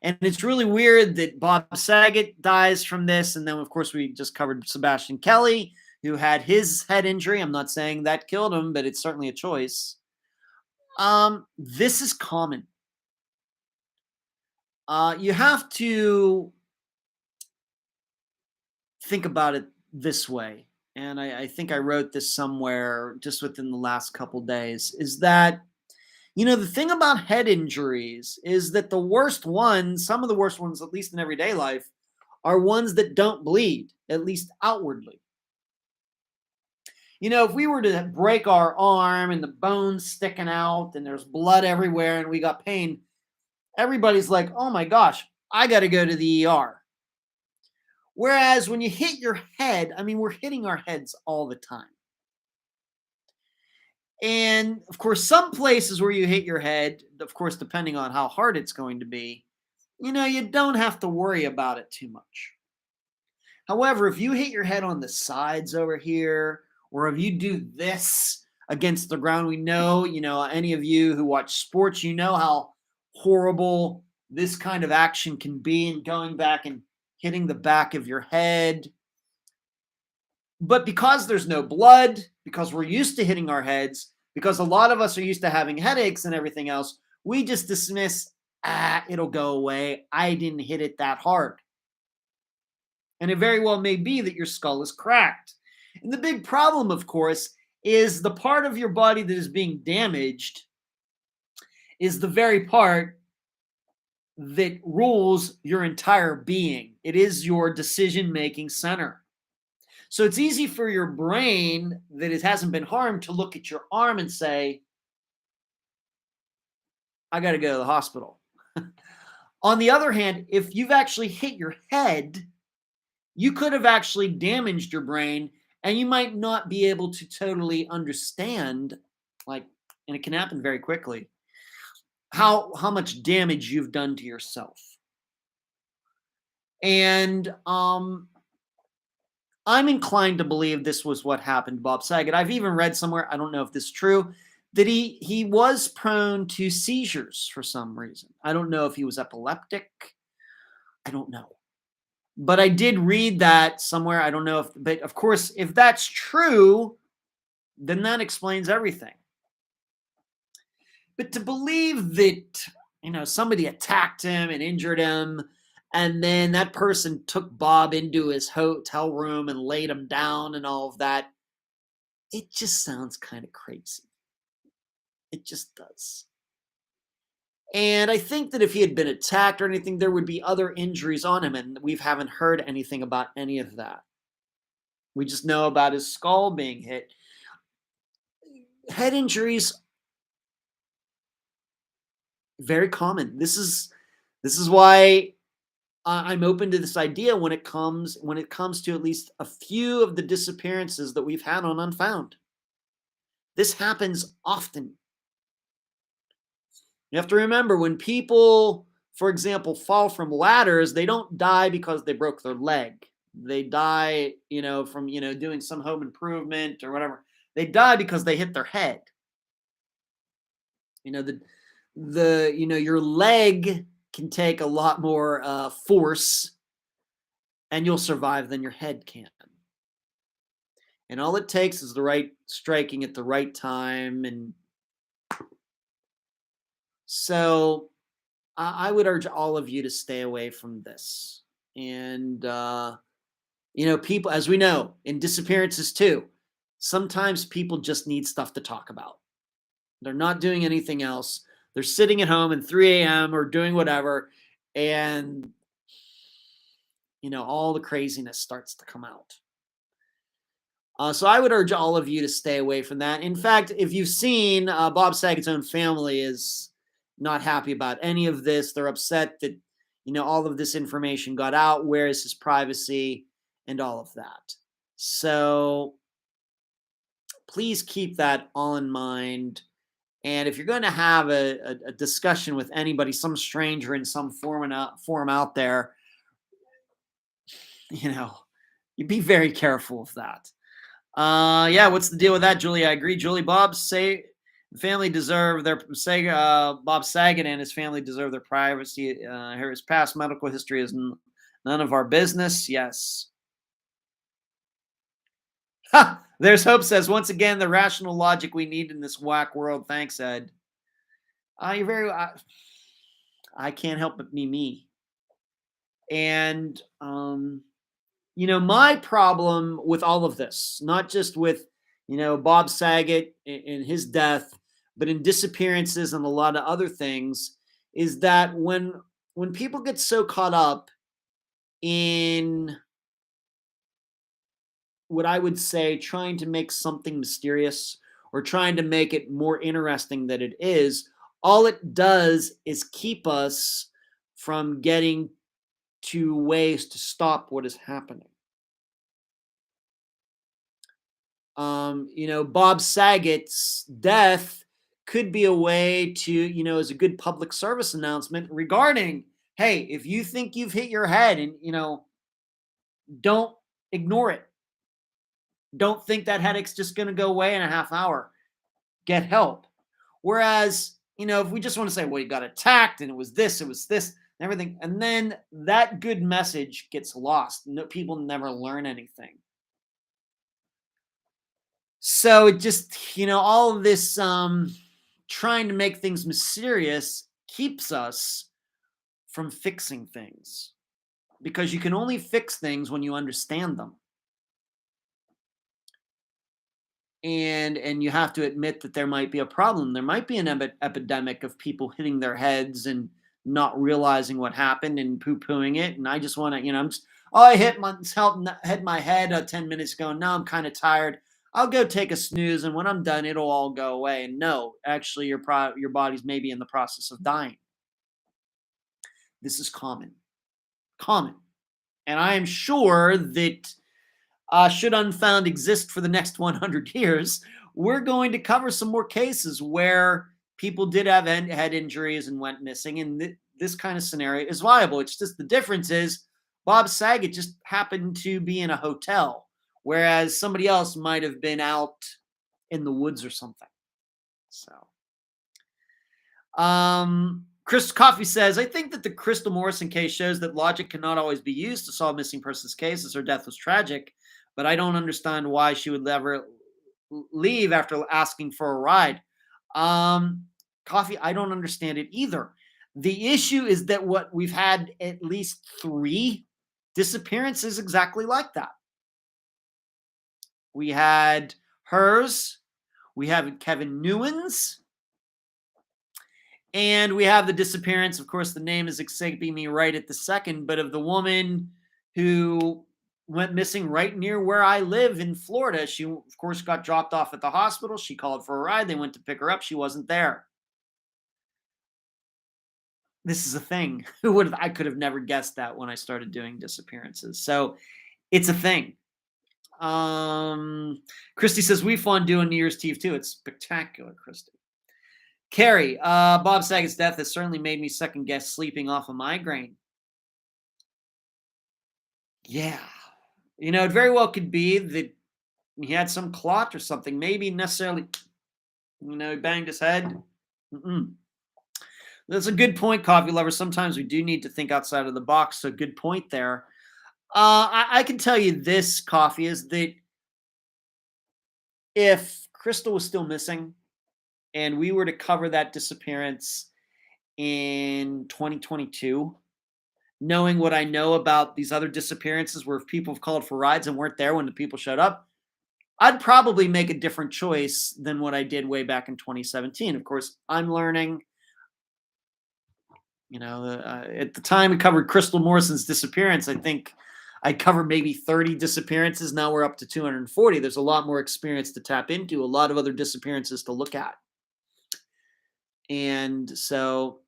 Speaker 1: And it's really weird that Bob Saget dies from this. And then, of course, we just covered Sebastian Kelly, who had his head injury. I'm not saying that killed him, but it's certainly a choice. This is common. You have to think about it this way. And I think I wrote this somewhere just within the last couple days, is that the thing about head injuries is that the worst ones, some of the worst ones, at least in everyday life, are ones that don't bleed, at least outwardly. If we were to break our arm and the bone's sticking out and there's blood everywhere and we got pain, everybody's like, oh my gosh, I got to go to the ER. Whereas when you hit your head, we're hitting our heads all the time. And of course, some places where you hit your head, of course, depending on how hard it's going to be, you don't have to worry about it too much. However, if you hit your head on the sides over here, or if you do this against the ground, we know, any of you who watch sports, how horrible this kind of action can be, and going back and hitting the back of your head. But because there's no blood, because we're used to hitting our heads, because a lot of us are used to having headaches and everything else, we just dismiss, it'll go away. I didn't hit it that hard. And it very well may be that your skull is cracked. And the big problem, of course, is the part of your body that is being damaged is the very part that rules your entire being. It is your decision-making center. So it's easy for your brain that it hasn't been harmed to look at your arm and say, I got to go to the hospital. On the other hand, if you've actually hit your head, you could have actually damaged your brain, and you might not be able to totally understand, and it can happen very quickly, how much damage you've done to yourself. And I'm inclined to believe this was what happened to Bob Saget. I've even read somewhere, I don't know if this is true, that he was prone to seizures for some reason. I don't know if he was epileptic. I don't know. But I did read that somewhere. I don't know if, but of course, if that's true, then that explains everything. But to believe that, somebody attacked him and injured him, and then that person took Bob into his hotel room and laid him down and all of that, it just sounds kind of crazy. It just does. And I think that if he had been attacked or anything, there would be other injuries on him, and we haven't heard anything about any of that. We just know about his skull being hit. Head injuries, very common. This is why I'm open to this idea when it comes to at least a few of the disappearances that we've had on Unfound. This happens often. You have to remember, when people, for example, fall from ladders, they don't die because they broke their leg. They die, from, doing some home improvement or whatever. They die because they hit their head. Your leg can take a lot more force, and you'll survive than your head can. And all it takes is the right striking at the right time. And so I would urge all of you to stay away from this. And, people, as we know, in disappearances too, sometimes people just need stuff to talk about. They're not doing anything else. They're sitting at home at 3 a.m. or doing whatever, and, all the craziness starts to come out. So I would urge all of you to stay away from that. In fact, if you've seen, Bob Saget's own family is not happy about any of this. They're upset that, all of this information got out. Where is his privacy and all of that? So please keep that all in mind. And if you're going to have a discussion with anybody, some stranger in some forum out there, you be very careful of that. What's the deal with that, Julie? I agree. Julie, Bob Saget and his family deserve their privacy. His past medical history is none of our business. Yes. Ha! There's Hope says, once again, the rational logic we need in this whack world. Thanks, Ed. You're very... I can't help but be me. And, my problem with all of this, not just with, Bob Saget and his death, but in disappearances and a lot of other things, is that when people get so caught up in what I would say trying to make something mysterious or trying to make it more interesting than it is, all it does is keep us from getting to ways to stop what is happening. Bob Saget's death could be a way to, as a good public service announcement regarding, hey, if you think you've hit your head and, don't ignore it. Don't think that headache's just going to go away in a half hour. Get help. Whereas, if we just want to say, well, you got attacked and it was this, and everything, and then that good message gets lost. No, people never learn anything. So it just, all of this trying to make things mysterious keeps us from fixing things, because you can only fix things when you understand them. And you have to admit that there might be a problem. There might be an epidemic of people hitting their heads and not realizing what happened and poo-pooing it. And I just want to, I hit my head 10 minutes ago. And now I'm kind of tired. I'll go take a snooze, and when I'm done, it'll all go away. And no, actually, your body's maybe in the process of dying. This is common. And I am sure that should Unfound exist for the next 100 years, we're going to cover some more cases where people did have head injuries and went missing, and this kind of scenario is viable. It's just the difference is Bob Saget just happened to be in a hotel, whereas somebody else might have been out in the woods or something. So, Chris Coffee says, I think that the Crystal Morrison case shows that logic cannot always be used to solve missing persons cases. Her death was tragic, but I don't understand why she would ever leave after asking for a ride. Coffee, I don't understand it either. The issue is that what we've had at least 3 disappearances exactly like that. We had hers, we have Kevin Newen's, and we have the disappearance. Of course, the name is escaping me right at the second, but of the woman who went missing right near where I live in Florida. She, of course, got dropped off at the hospital. She called for a ride. They went to pick her up. She wasn't there. This is a thing. I could have never guessed that when I started doing disappearances. So it's a thing. Christy says, we fondue on New Year's Eve too. It's spectacular, Christy. Carrie, Bob Saget's death has certainly made me second guess sleeping off a migraine. Yeah. It very well could be that he had some clot or something. Maybe necessarily, he banged his head. That's a good point, coffee lover. Sometimes we do need to think outside of the box. So good point there. I can tell you this, coffee, is that if Crystal was still missing and we were to cover that disappearance in 2022, knowing what I know about these other disappearances where people have called for rides and weren't there when the people showed up, I'd probably make a different choice than what I did way back in 2017. Of course, I'm learning. At the time we covered Crystal Morrison's disappearance, I think I covered maybe 30 disappearances. Now we're up to 240. There's a lot more experience to tap into, a lot of other disappearances to look at. And so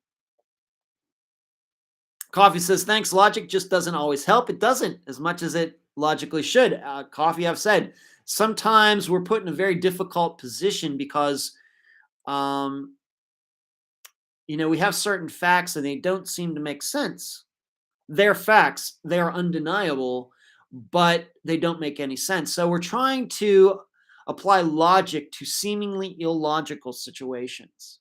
Speaker 1: Coffee says, thanks. Logic just doesn't always help. It doesn't as much as it logically should. Coffee, I've said, sometimes we're put in a very difficult position because we have certain facts and they don't seem to make sense. They're facts. They're undeniable, but they don't make any sense. So we're trying to apply logic to seemingly illogical situations.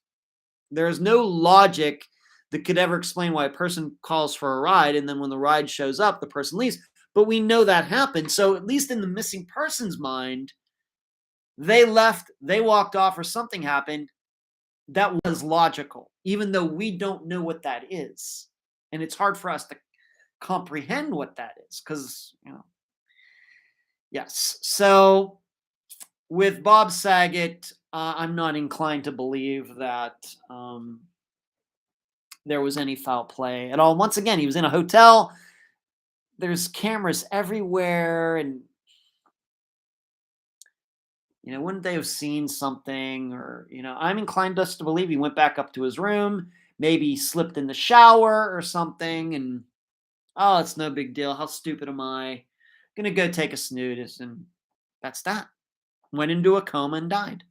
Speaker 1: There is no logic that could ever explain why a person calls for a ride and then when the ride shows up, the person leaves. But we know that happened. So at least in the missing person's mind, they left, they walked off, or something happened that was logical, even though we don't know what that is. And it's hard for us to comprehend what that is because, yes. So with Bob Saget, I'm not inclined to believe that there was any foul play at all. Once again, he was in a hotel. There's cameras everywhere. And, wouldn't they have seen something? Or, I'm inclined just to believe he went back up to his room, maybe slipped in the shower or something. And, oh, it's no big deal. How stupid am I? Gonna go take a snooze. And that's that. Went into a coma and died.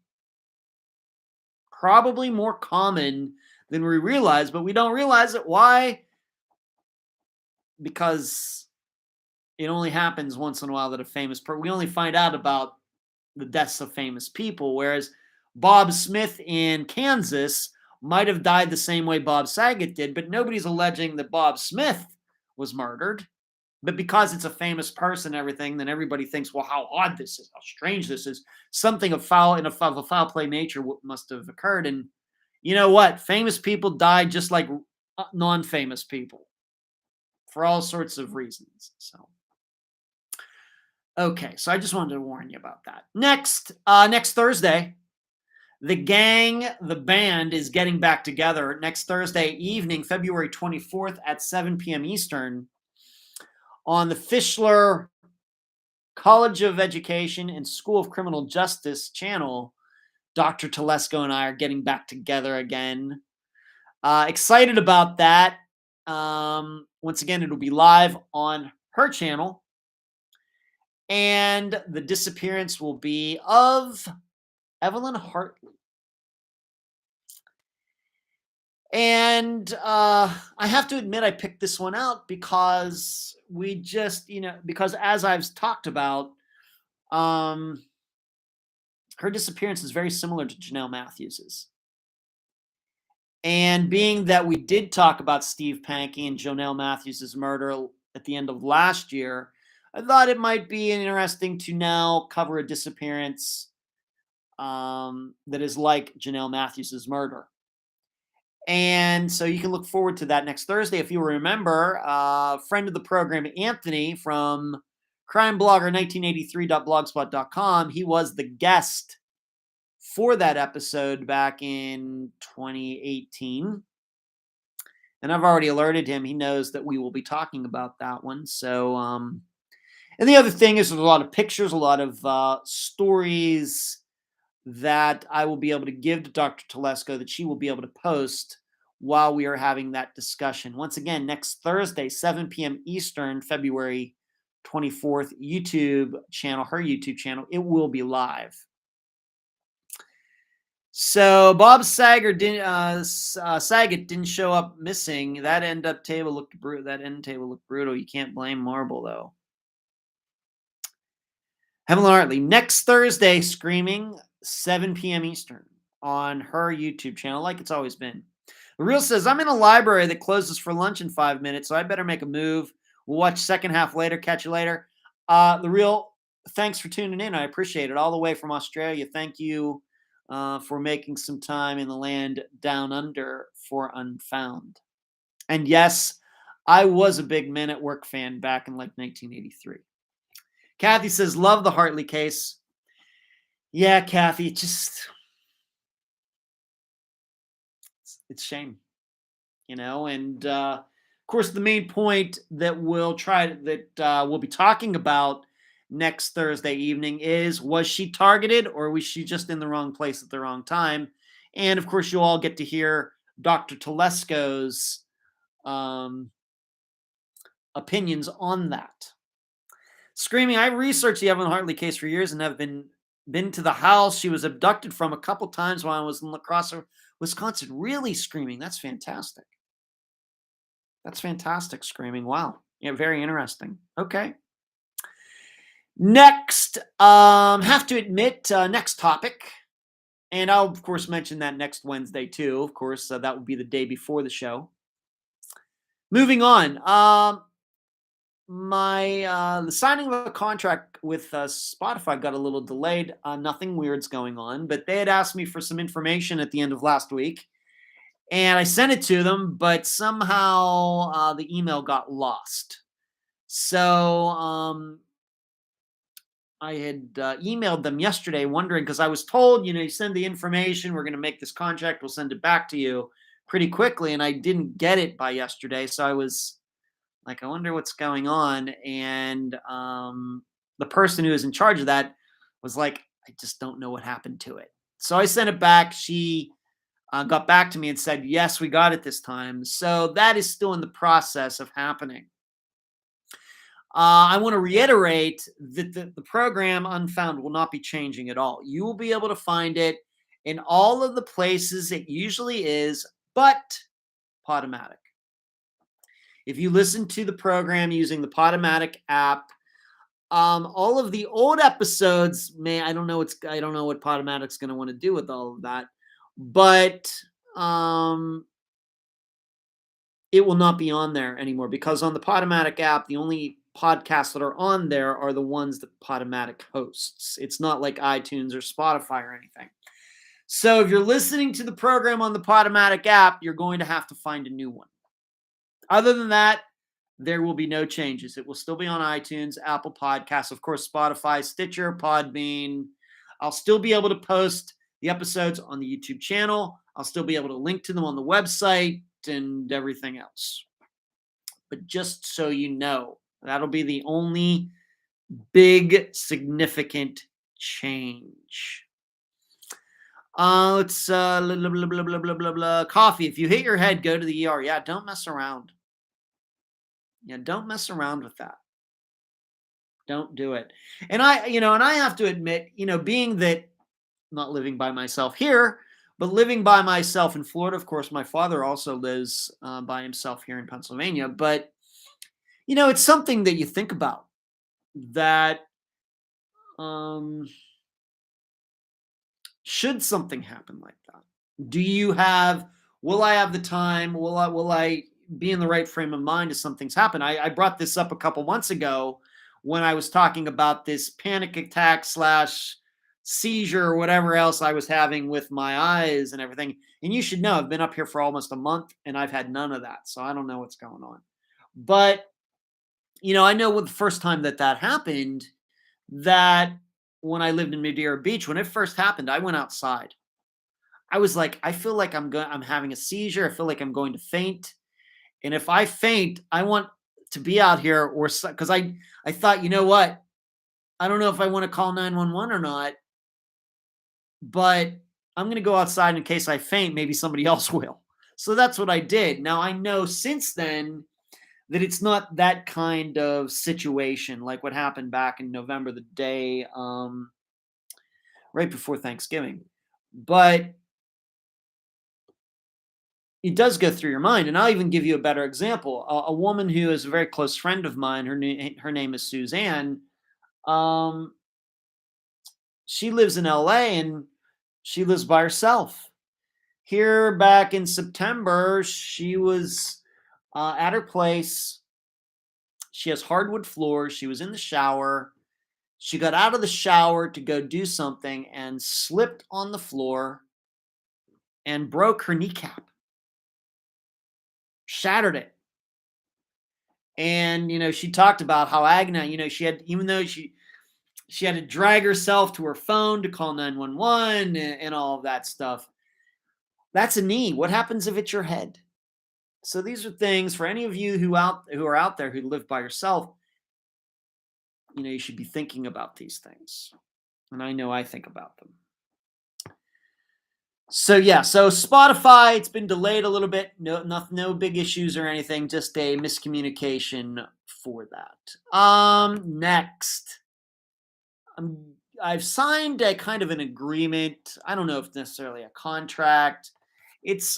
Speaker 1: Probably more common than we realize, but we don't realize it. Why? Because it only happens once in a while that a famous person, we only find out about the deaths of famous people, whereas Bob Smith in Kansas might have died the same way Bob Saget did, but nobody's alleging that Bob Smith was murdered. But because it's a famous person and everything, then everybody thinks, well, how odd this is, how strange this is. Something of foul play nature must have occurred. And you know what? Famous people die just like non-famous people for all sorts of reasons. So, okay. So I just wanted to warn you about that. Next Thursday, the gang, the band is getting back together next Thursday evening, February 24th at 7 p.m. Eastern on the Fischler College of Education and School of Criminal Justice channel. Dr. Telesco and I are getting back together again. Excited about that. Once again, it'll be live on her channel. And the disappearance will be of Evelyn Hartley. And I have to admit, I picked this one out because we just, because as I've talked about, um, her disappearance is very similar to Janelle Matthews's. And being that we did talk about Steve Pankey and Janelle Matthews's murder at the end of last year, I thought it might be interesting to now cover a disappearance that is like Janelle Matthews's murder. And so you can look forward to that next Thursday. If you remember, friend of the program, Anthony from crimeblogger1983.blogspot.com, he was the guest for that episode back in 2018. And I've already alerted him. He knows that we will be talking about that one. So, and the other thing is there's a lot of pictures, a lot of stories that I will be able to give to Dr. Telesco that she will be able to post while we are having that discussion. Once again, next Thursday, 7 p.m. Eastern, February 24th, YouTube channel, her YouTube channel, it will be live. So Bob Saget didn't show up missing. That end table looked brutal. You can't blame Marble though. Heavenly Hartley, next Thursday, screaming 7 p.m. Eastern on her YouTube channel, like it's always been. The Real says, I'm in a library that closes for lunch in 5 minutes, so I better make a move. We'll watch second half later. Catch you later. The Real, thanks for tuning in. I appreciate it. All the way from Australia. Thank you for making some time in the land down under for Unfound. And yes, I was a big Men at Work fan back in like 1983. Kathy says, love the Hartley case. Yeah, Kathy, just it's shame, and of course the main point that we'll be talking about next Thursday evening is, was she targeted or was she just in the wrong place at the wrong time? And of course, you'll all get to hear Dr. Telesco's opinions on that. Screaming, I researched the Evan Hartley case for years and have been to the house she was abducted from a couple times while I was in La Crosse, Wisconsin. Really? Screaming, that's fantastic. That's fantastic, Screaming. Wow. Yeah, very interesting. Okay. Next, have to admit, next topic. And I'll, of course, mention that next Wednesday, too. Of course, that will be the day before the show. Moving on. The signing of a contract with Spotify got a little delayed. Nothing weird's going on, but they had asked me for some information at the end of last week, and I sent it to them, but somehow the email got lost. So I had emailed them yesterday wondering, because I was told, you send the information, we're going to make this contract, we'll send it back to you pretty quickly, and I didn't get it by yesterday, so I was like, I wonder what's going on. And the person who is in charge of that was like, I just don't know what happened to it. So I sent it back. She got back to me and said, yes, we got it this time. So that is still in the process of happening. I want to reiterate that the program Unfound will not be changing at all. You will be able to find it in all of the places it usually is, but Podomatic. If you listen to the program using the Podomatic app, all of the old episodes I don't know what Podomatic's going to want to do with all of that, but it will not be on there anymore, because on the Podomatic app, the only podcasts that are on there are the ones that Podomatic hosts. It's not like iTunes or Spotify or anything. So if you're listening to the program on the Podomatic app, you're going to have to find a new one. Other than that, there will be no changes. It will still be on iTunes, Apple Podcasts, of course, Spotify, Stitcher, Podbean. I'll still be able to post the episodes on the YouTube channel. I'll still be able to link to them on the website and everything else. But just so you know, that'll be the only big significant change. Let's blah, blah, blah, blah, blah, blah, blah. Coffee. If you hit your head, go to the ER. Yeah, don't mess around. Yeah, don't mess around with that. Don't do it. And I have to admit, being that I'm not living by myself here, But living by myself in Florida, of course, my father also lives by himself here in Pennsylvania. But, it's something that you think about that um, should something happen like that, do you have, will I have the time? Will I be in the right frame of mind if something's happened? I brought this up a couple months ago when I was talking about this panic attack slash seizure or whatever else I was having with my eyes and everything. And you should know, I've been up here for almost a month and I've had none of that. So I don't know what's going on. But, I know with the first time that happened, that when I lived in Madeira Beach, when it first happened, I went outside. I was like, I feel like I'm having a seizure. I feel like I'm going to faint. And if I faint, I want to be out here or because I thought, you know what? I don't know if I want to call 911 or not, but I'm going to go outside in case I faint. Maybe somebody else will. So that's what I did. Now I know since then that it's not that kind of situation like what happened back in November, the day right before Thanksgiving. But it does go through your mind. And I'll even give you a better example. A woman who is a very close friend of mine, her name is Suzanne. Um, she lives in LA and she lives by herself. Here back in September, she was at her place. She has hardwood floors. She was in the shower. She got out of the shower to go do something and slipped on the floor and broke her kneecap, shattered it. And she talked about how agony, she had, even though she had to drag herself to her phone to call 911 and all of that stuff. That's a knee. What happens if it's your head? So these are things for any of you who are out there who live by yourself. You should be thinking about these things. And I know I think about them. So yeah, so Spotify, it's been delayed a little bit. No big issues or anything, just a miscommunication for that. Next. I've signed a kind of an agreement. I don't know if necessarily a contract. It's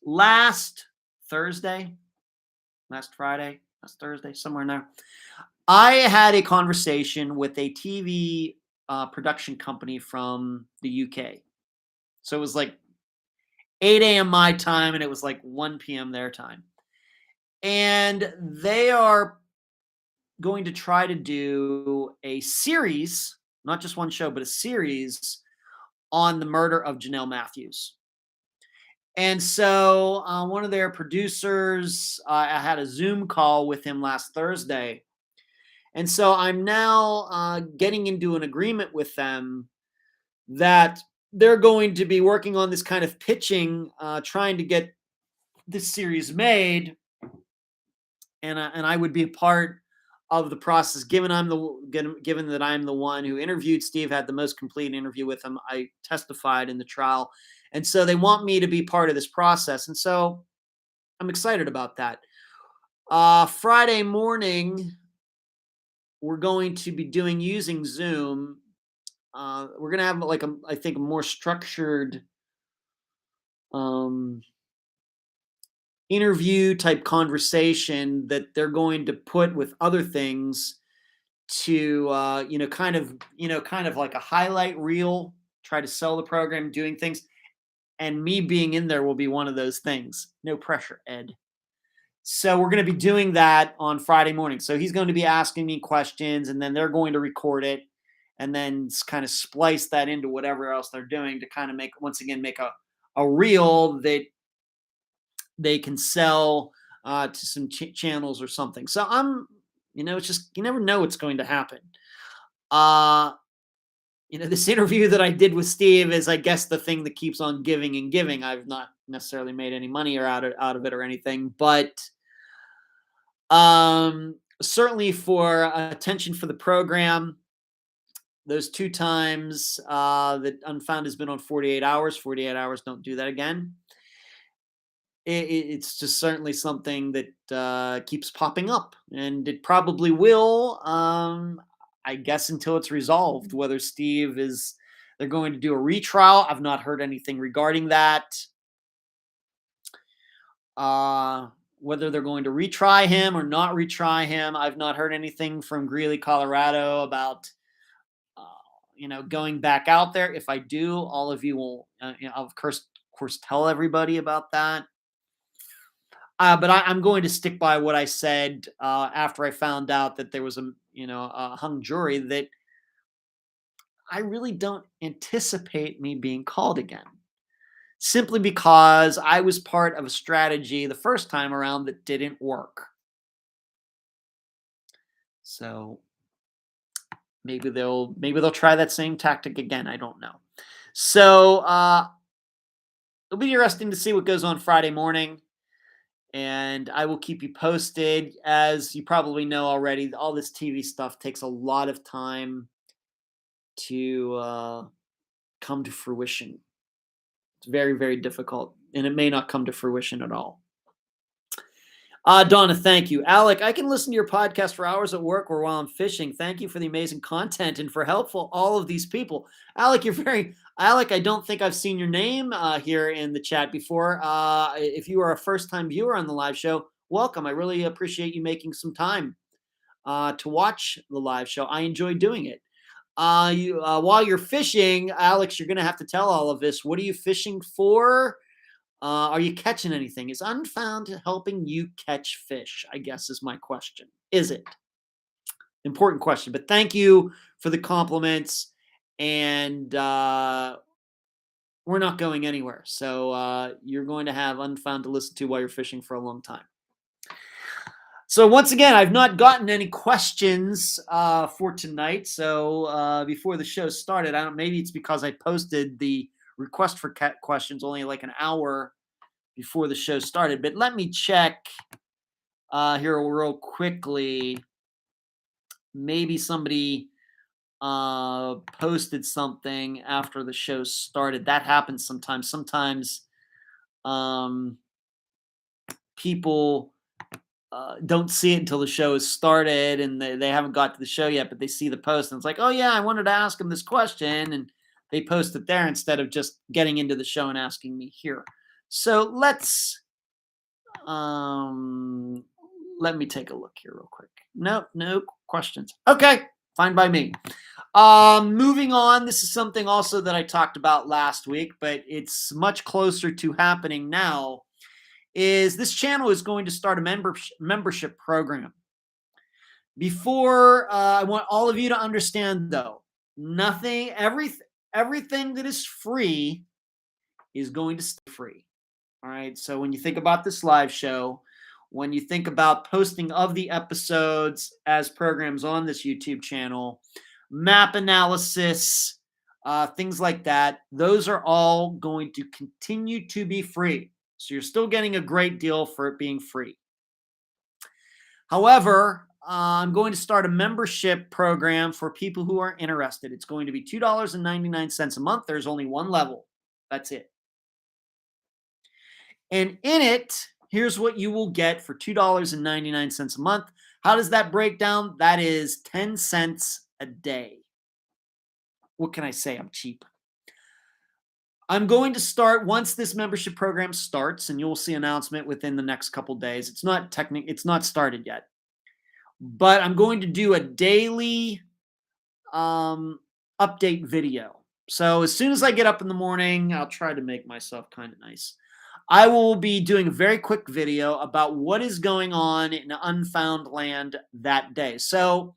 Speaker 1: last Thursday, last Friday, last Thursday, somewhere in there. I had a conversation with a TV production company from the UK. So it was like 8 a.m. my time, and it was like 1 p.m. their time. And they are going to try to do a series, not just one show, but a series on the murder of Janelle Matthews. And so one of their producers, I had a Zoom call with him last Thursday. And so I'm now getting into an agreement with them that they're going to be working on this kind of pitching, trying to get this series made. And I would be a part of the process, given that I'm the one who interviewed Steve, had the most complete interview with him. I testified in the trial. And so they want me to be part of this process. And so I'm excited about that. Friday morning, we're going to be using Zoom. We're going to have I think a more structured interview type conversation that they're going to put with other things to kind of like a highlight reel, try to sell the program, doing things, and me being in there will be one of those things. No pressure, Ed. So we're going to be doing that on Friday morning. So he's going to be asking me questions, and then they're going to record it and then kind of splice that into whatever else they're doing to kind of make a reel that they can sell to some channels or something. So it's just, you never know what's going to happen. This interview that I did with Steve is, I guess, the thing that keeps on giving and giving. I've not necessarily made any money or out of it or anything, but certainly for attention for the program, those 2 times that Unfound has been on 48 hours. 48 hours, don't do that again. It's just certainly something that keeps popping up, and it probably will, I guess, until it's resolved, whether Steve is they're going to do a retrial. I've not heard anything regarding that. Whether they're going to retry him or not retry him, I've not heard anything from Greeley, Colorado about going back out there. If I do, all of you will, I'll of course tell everybody about that. But I'm going to stick by what I said after I found out that there was a hung jury, that I really don't anticipate me being called again, simply because I was part of a strategy the first time around that didn't work. So maybe they'll try that same tactic again. I don't know. So it'll be interesting to see what goes on Friday morning, and I will keep you posted. As you probably know already, all this TV stuff takes a lot of time to come to fruition. It's very, very difficult, and it may not come to fruition at all. Donna, thank you. Alec, I can listen to your podcast for hours at work or while I'm fishing. Thank you for the amazing content and for helpful all of these people. Alec, Alec, I don't think I've seen your name here in the chat before. If you are a first-time viewer on the live show, welcome. I really appreciate you making some time to watch the live show. I enjoy doing it. While you're fishing, Alex, you're going to have to tell all of this. What are you fishing for? Are you catching anything? Is Unfound helping you catch fish? I guess is my question. Is it? Important question. But thank you for the compliments. And we're not going anywhere. So you're going to have Unfound to listen to while you're fishing for a long time. So once again, I've not gotten any questions for tonight. So before the show started, maybe it's because I posted the request for questions only like an hour before the show started. But let me check here real quickly. Maybe somebody posted something after the show started. That happens sometimes. Sometimes people don't see it until the show has started and they haven't got to the show yet, but they see the post and it's like, oh yeah, I wanted to ask them this question, and they post it there instead of just getting into the show and asking me here. So let me take a look here real quick. No questions. Okay, fine by me. Moving on, this is something also that I talked about last week, but it's much closer to happening now. Is this channel is going to start a membership program. Before, I want all of you to understand, though, everything that is free is going to stay free. All right. So when you think about this live show, when you think about posting of the episodes as programs on this YouTube channel, map analysis, things like that, those are all going to continue to be free. So you're still getting a great deal for it being free. However, I'm going to start a membership program for people who are interested. It's going to be $2.99 a month. There's only one level. That's it. And in it, here's what you will get for $2.99 a month. How does that break down? That is 10 cents a day. What can I say? I'm cheap. I'm going to start once this membership program starts, and you'll see an announcement within the next couple days. It's not started yet, but I'm going to do a daily update video. So as soon as I get up in the morning, I'll try to make myself kind of nice. I will be doing a very quick video about what is going on in Unfound Land that day. So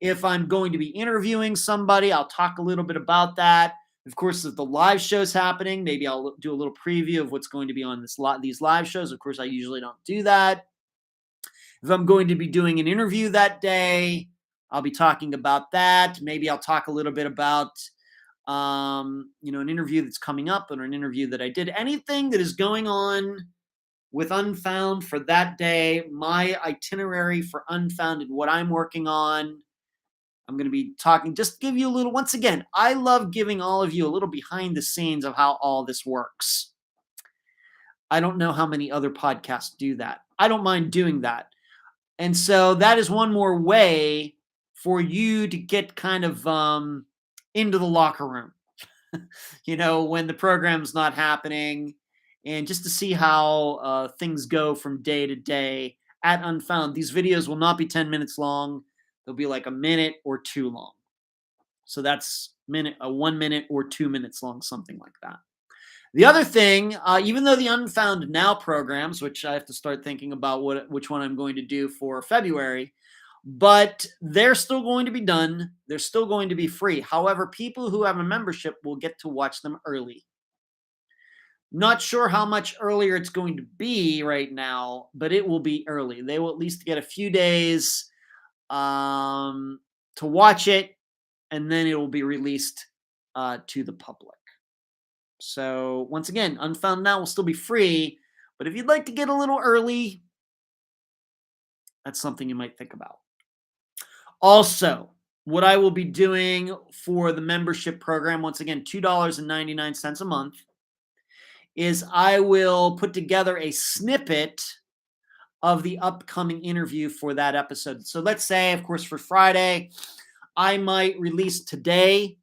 Speaker 1: if I'm going to be interviewing somebody, I'll talk a little bit about that. Of course, if the live show's happening, maybe I'll do a little preview of what's going to be on these live shows. Of course, I usually don't do that. If I'm going to be doing an interview that day, I'll be talking about that. Maybe I'll talk a little bit about, an interview that's coming up or an interview that I did. Anything that is going on with Unfound for that day, my itinerary for Unfound and what I'm working on. I'm going to be talking, just give you a little, once again, I love giving all of you a little behind the scenes of how all this works. I don't know how many other podcasts do that. I don't mind doing that. And so that is one more way for you to get kind of into the locker room. when the program's not happening, and just to see how things go from day to day at Unfound. These videos will not be 10 minutes long. They'll be like a minute or two long. So that's 1 minute or 2 minutes long, something like that. The other thing, even though the Unfound Now programs, which I have to start thinking about which one I'm going to do for February, but they're still going to be done. They're still going to be free. However, people who have a membership will get to watch them early. Not sure how much earlier it's going to be right now, but it will be early. They will at least get a few days to watch it, and then it will be released to the public. So once again, Unfound Now will still be free, but if you'd like to get a little early, that's something you might think about. Also, what I will be doing for the membership program, once again, $2.99 a month, is I will put together a snippet of the upcoming interview for that episode. So let's say, of course, for Friday, I might release today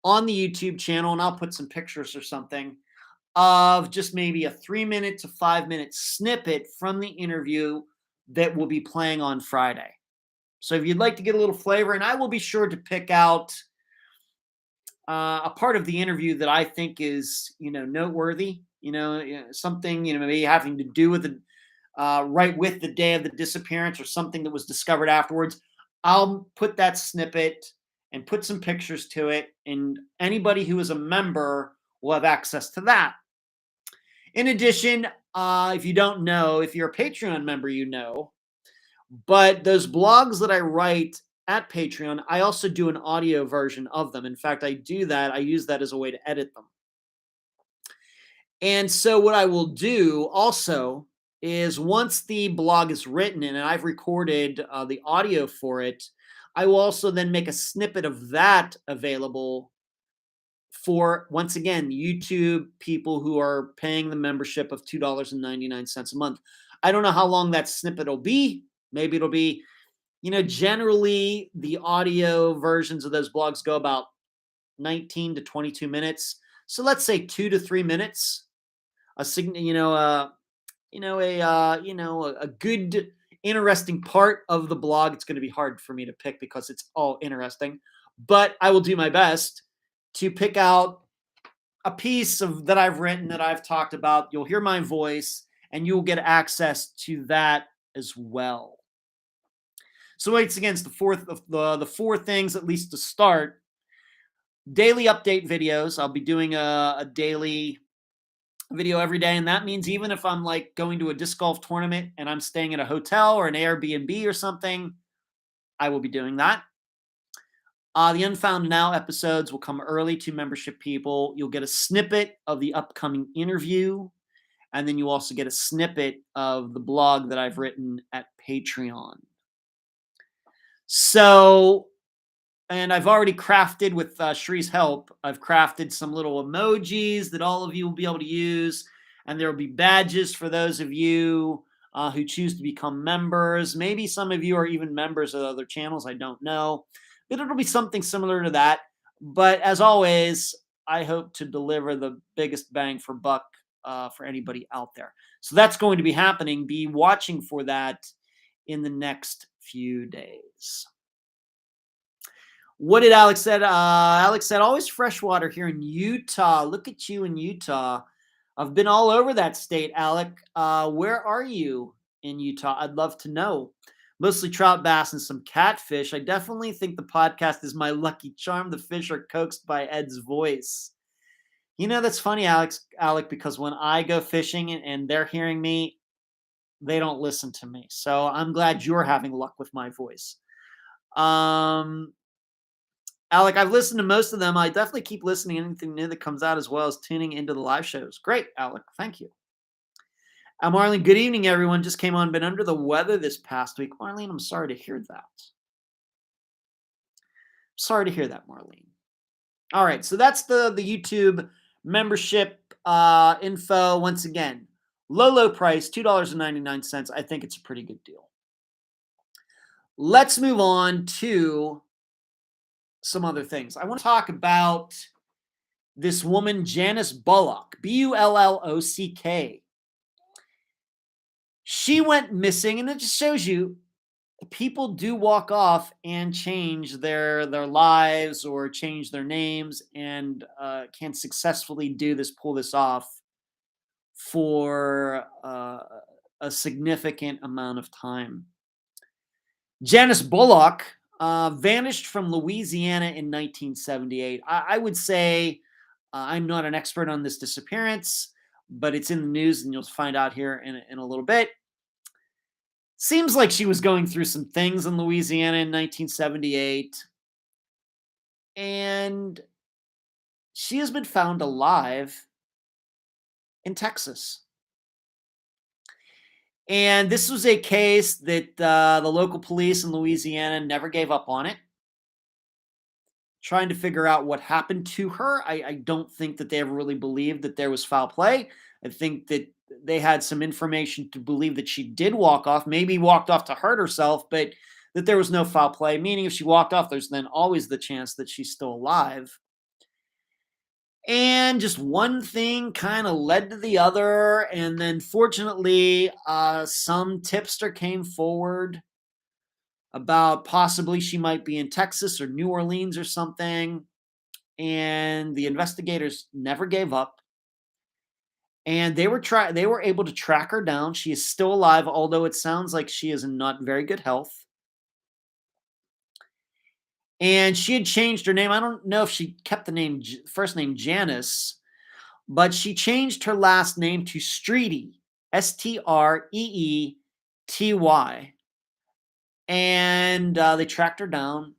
Speaker 1: on the YouTube channel, and I'll put some pictures or something of just maybe a 3-minute to 5-minute snippet from the interview that will be playing on Friday. So if you'd like to get a little flavor, and I will be sure to pick out a part of the interview that I think is, noteworthy, something, maybe having to do with right with the day of the disappearance or something that was discovered afterwards. I'll put that snippet and put some pictures to it, and anybody who is a member will have access to that. In addition, if you don't know, if you're a Patreon member, but those blogs that I write at Patreon, I also do an audio version of them. In fact, I use that as a way to edit them. And so what I will do also is once the blog is written and I've recorded the audio for it, I will also then make a snippet of that available for, once again, YouTube people who are paying the membership of $2.99 a month. I don't know how long that snippet will be. Maybe it'll be, generally the audio versions of those blogs go about 19 to 22 minutes. So let's say 2 to 3 minutes. A good, interesting part of the blog. It's going to be hard for me to pick because it's all interesting, but I will do my best to pick out a piece that I've written, that I've talked about. You'll hear my voice, and you'll get access to that as well. So once again, it's the four things, at least to start. Daily update videos. I'll be doing a daily video every day, and that means even if I'm like going to a disc golf tournament and I'm staying at a hotel or an Airbnb or something, I will be doing that. The Unfound Now episodes will come early to membership people. You'll get a snippet of the upcoming interview, and then you also get a snippet of the blog that I've written at Patreon. So, and I've already crafted, with Shree's help, I've crafted some little emojis that all of you will be able to use, and there will be badges for those of you who choose to become members. Maybe some of you are even members of other channels, I don't know. But it'll be something similar to that. But as always, I hope to deliver the biggest bang for buck for anybody out there. So that's going to be happening. Be watching for that in the next few days. What did Alex said? Alex said, always fresh water here in Utah. Look at you in Utah. I've been all over that state, Alec. Where are you in Utah? I'd love to know. Mostly trout, bass, and some catfish. I definitely think the podcast is my lucky charm. The fish are coaxed by Ed's voice. That's funny, Alec, because when I go fishing and they're hearing me, they don't listen to me. So I'm glad you're having luck with my voice. Alec, I've listened to most of them. I definitely keep listening to anything new that comes out, as well as tuning into the live shows. Great, Alec. Thank you. Marlene, good evening, everyone. Just came on, been under the weather this past week. Marlene, I'm sorry to hear that. Sorry to hear that, Marlene. All right, so that's the YouTube membership info. Once again, low price, $2.99. I think it's a pretty good deal. Let's move on to some other things. I want to talk about This woman, Janice Bullock, Bullock. She went missing, and it just shows you people do walk off and change their lives or change their names and can successfully pull this off for a significant amount of time. Janice Bullock vanished from Louisiana in 1978. I would say I'm not an expert on this disappearance, but it's in the news, and you'll find out here in a little bit. Seems like she was going through some things in Louisiana in 1978, and she has been found alive in Texas. And this was a case that the local police in Louisiana never gave up on it, trying to figure out what happened to her. I don't think that they ever really believed that there was foul play. I think that they had some information to believe that she did walk off, maybe walked off to hurt herself, but that there was no foul play, meaning if she walked off, there's then always the chance that she's still alive. And just one thing kind of led to the other. And then fortunately, some tipster came forward about possibly she might be in Texas or New Orleans or something. And the investigators never gave up. And they were able to track her down. She is still alive, although it sounds like she is in not very good health. And she had changed her name. I don't know if she kept the first name Janice, but she changed her last name to Streety, Streety. And they tracked her down,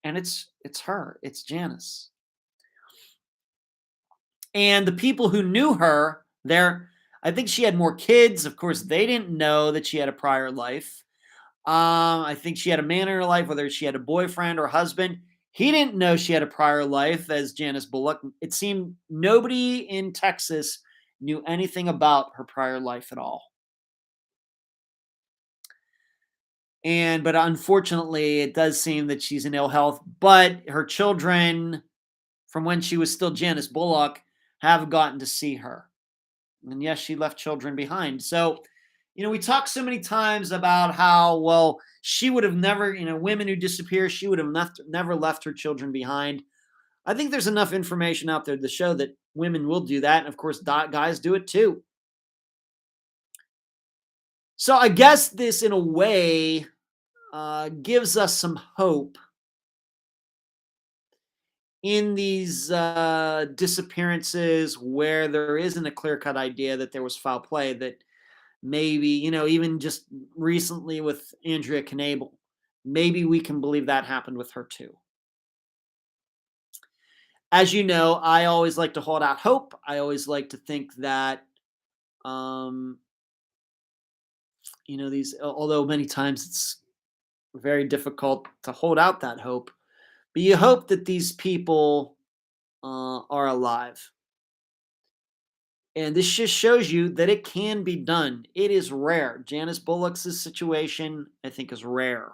Speaker 1: and it's her. It's Janice. And the people who knew her, I think she had more kids. Of course, they didn't know that she had a prior life. I think she had a man in her life, whether she had a boyfriend or husband. He didn't know she had a prior life as Janice Bullock. It seemed nobody in Texas knew anything about her prior life at all. But unfortunately, it does seem that she's in ill health. But her children, from when she was still Janice Bullock, have gotten to see her. And yes, she left children behind. So, we talk so many times about how, well, she would have never, women who disappear, she would have never left her children behind. I think there's enough information out there to show that women will do that. And of course, guys do it too. So I guess this, in a way, gives us some hope in these disappearances where there isn't a clear-cut idea that there was foul play, that maybe, even just recently with Andrea Knable, maybe we can believe that happened with her too. As you know, I always like to hold out hope. I always like to think that, although many times it's very difficult to hold out that hope, but you hope that these people are alive. And this just shows you that it can be done. It is rare. Janice Bullock's situation, I think, is rare.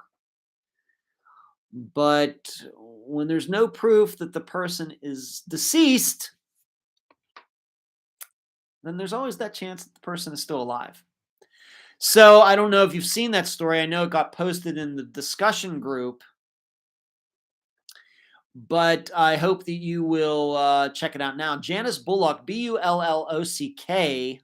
Speaker 1: But when there's no proof that the person is deceased, then there's always that chance that the person is still alive. So I don't know if you've seen that story. I know it got posted in the discussion group, but I hope that you will check it out now. Janice Bullock, Bullock,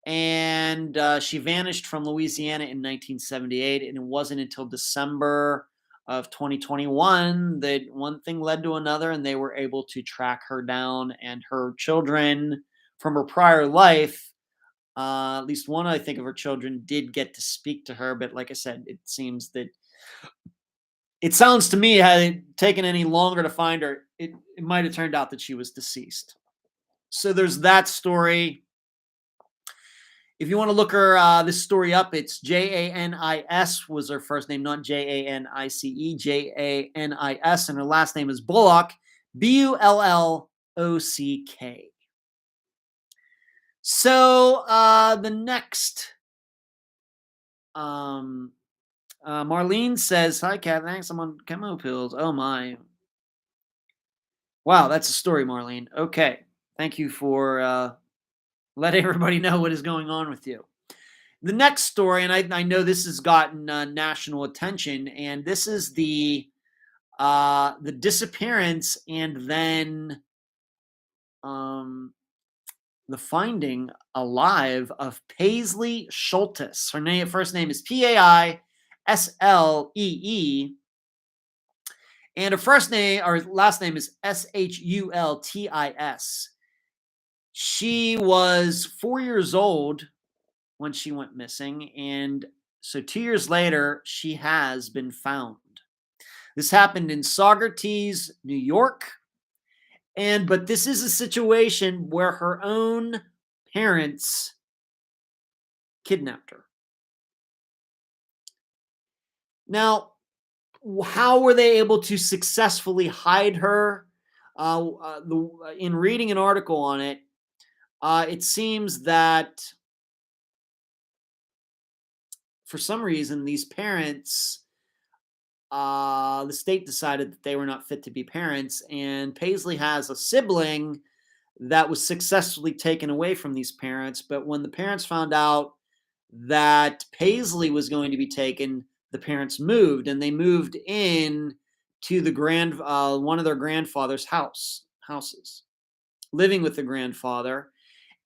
Speaker 1: and she vanished from Louisiana in 1978, and it wasn't until December of 2021 that one thing led to another, and they were able to track her down, and her children from her prior life, at least one, I think, of her children did get to speak to her. But like I said, it sounds to me, had it taken any longer to find her, it might have turned out that she was deceased. So there's that story. If you want to look this story up, it's Janis was her first name, not Janice, Janis, and her last name is Bullock, Bullock. So the next, Marlene says, "Hi, Kat. Thanks. I'm on chemo pills. Oh my." Wow, that's a story, Marlene. Okay. Thank you for letting everybody know what is going on with you. The next story, and I know this has gotten national attention, and this is the disappearance and then um, the finding alive of Paisley Schultes. First name is Paislee, and her first name or last name is Shultis. She was 4 years old when she went missing, and so 2 years later, she has been found. This happened in Saugerties, New York, but this is a situation where her own parents kidnapped her. Now, how were they able to successfully hide her? In reading an article on it, it seems that for some reason these parents, the state decided that they were not fit to be parents, and Paisley has a sibling that was successfully taken away from these parents. But when the parents found out that Paisley was going to be taken, the parents moved, and they moved in to the one of their grandfather's houses, living with the grandfather.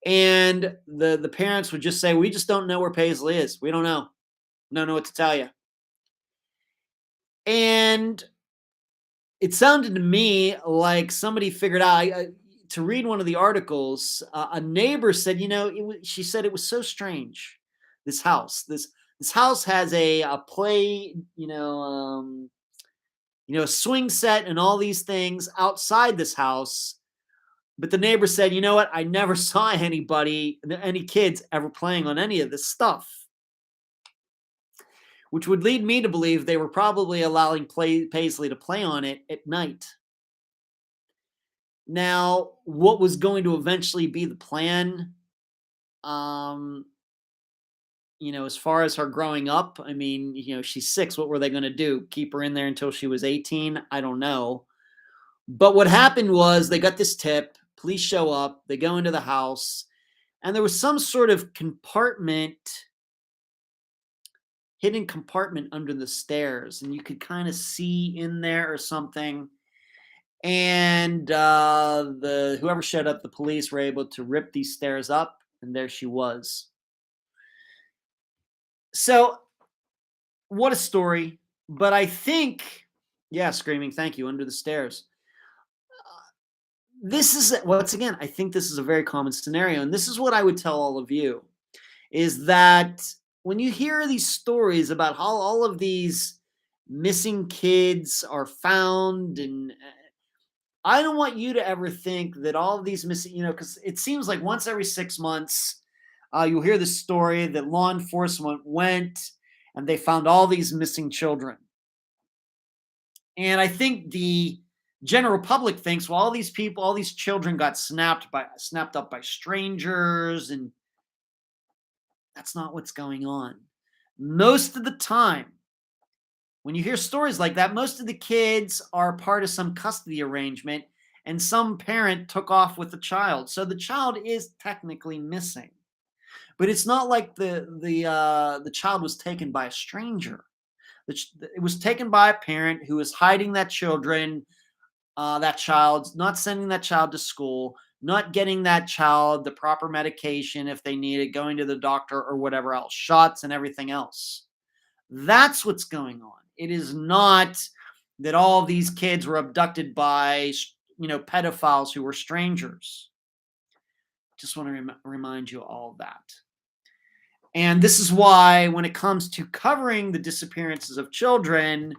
Speaker 1: And the parents would just say, "We just don't know where Paisley is. We don't know. Don't know what to tell you." And it sounded to me like somebody figured out. To read one of the articles, a neighbor said, she said it was so strange. This house, this house has a play, a swing set and all these things outside this house. But the neighbor said, "You know what? I never saw any kids ever playing on any of this stuff," which would lead me to believe they were probably allowing Paisley to play on it at night. Now, what was going to eventually be the plan? Um, as far as her growing up, I mean, she's 6. What were they going to do? Keep her in there until she was 18? I don't know. But what happened was they got this tip. Police show up. They go into the house, and there was some sort of hidden compartment under the stairs, and you could kind of see in there or something. And the whoever showed up, the police were able to rip these stairs up, and there she was. So, what a story! But I think, yeah, screaming, "Thank you!" under the stairs. This is once again, I think this is a very common scenario, and this is what I would tell all of you: is that when you hear these stories about how all of these missing kids are found and I don't want you to ever think that all of these missing, because it seems like once every 6 months, you'll hear the story that law enforcement went and they found all these missing children. And I think the general public thinks, well, all these children got snapped up by strangers, and that's not what's going on. Most of the time, when you hear stories like that, most of the kids are part of some custody arrangement and some parent took off with the child. So the child is technically missing. But it's not like the child was taken by a stranger. It was taken by a parent who was hiding that child, not sending that child to school, not getting that child the proper medication if they need it, going to the doctor or whatever else, shots and everything else. That's what's going on. It is not that all of these kids were abducted by, pedophiles who were strangers. Just want to remind you all of that. And this is why, when it comes to covering the disappearances of children,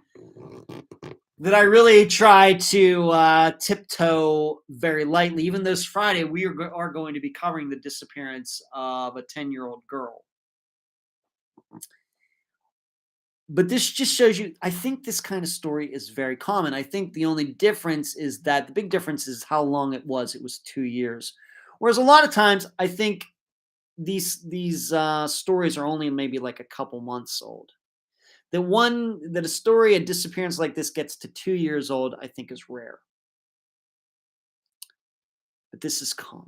Speaker 1: that I really try to tiptoe very lightly. Even this Friday, we are going to be covering the disappearance of a 10-year-old girl. But this just shows you, I think this kind of story is very common. I think the only difference is that the big difference is how long it was. It was 2 years. Whereas a lot of times, I think these stories are only maybe like a couple months old. That a story, a disappearance like this gets to 2 years old, I think is rare. but this is common.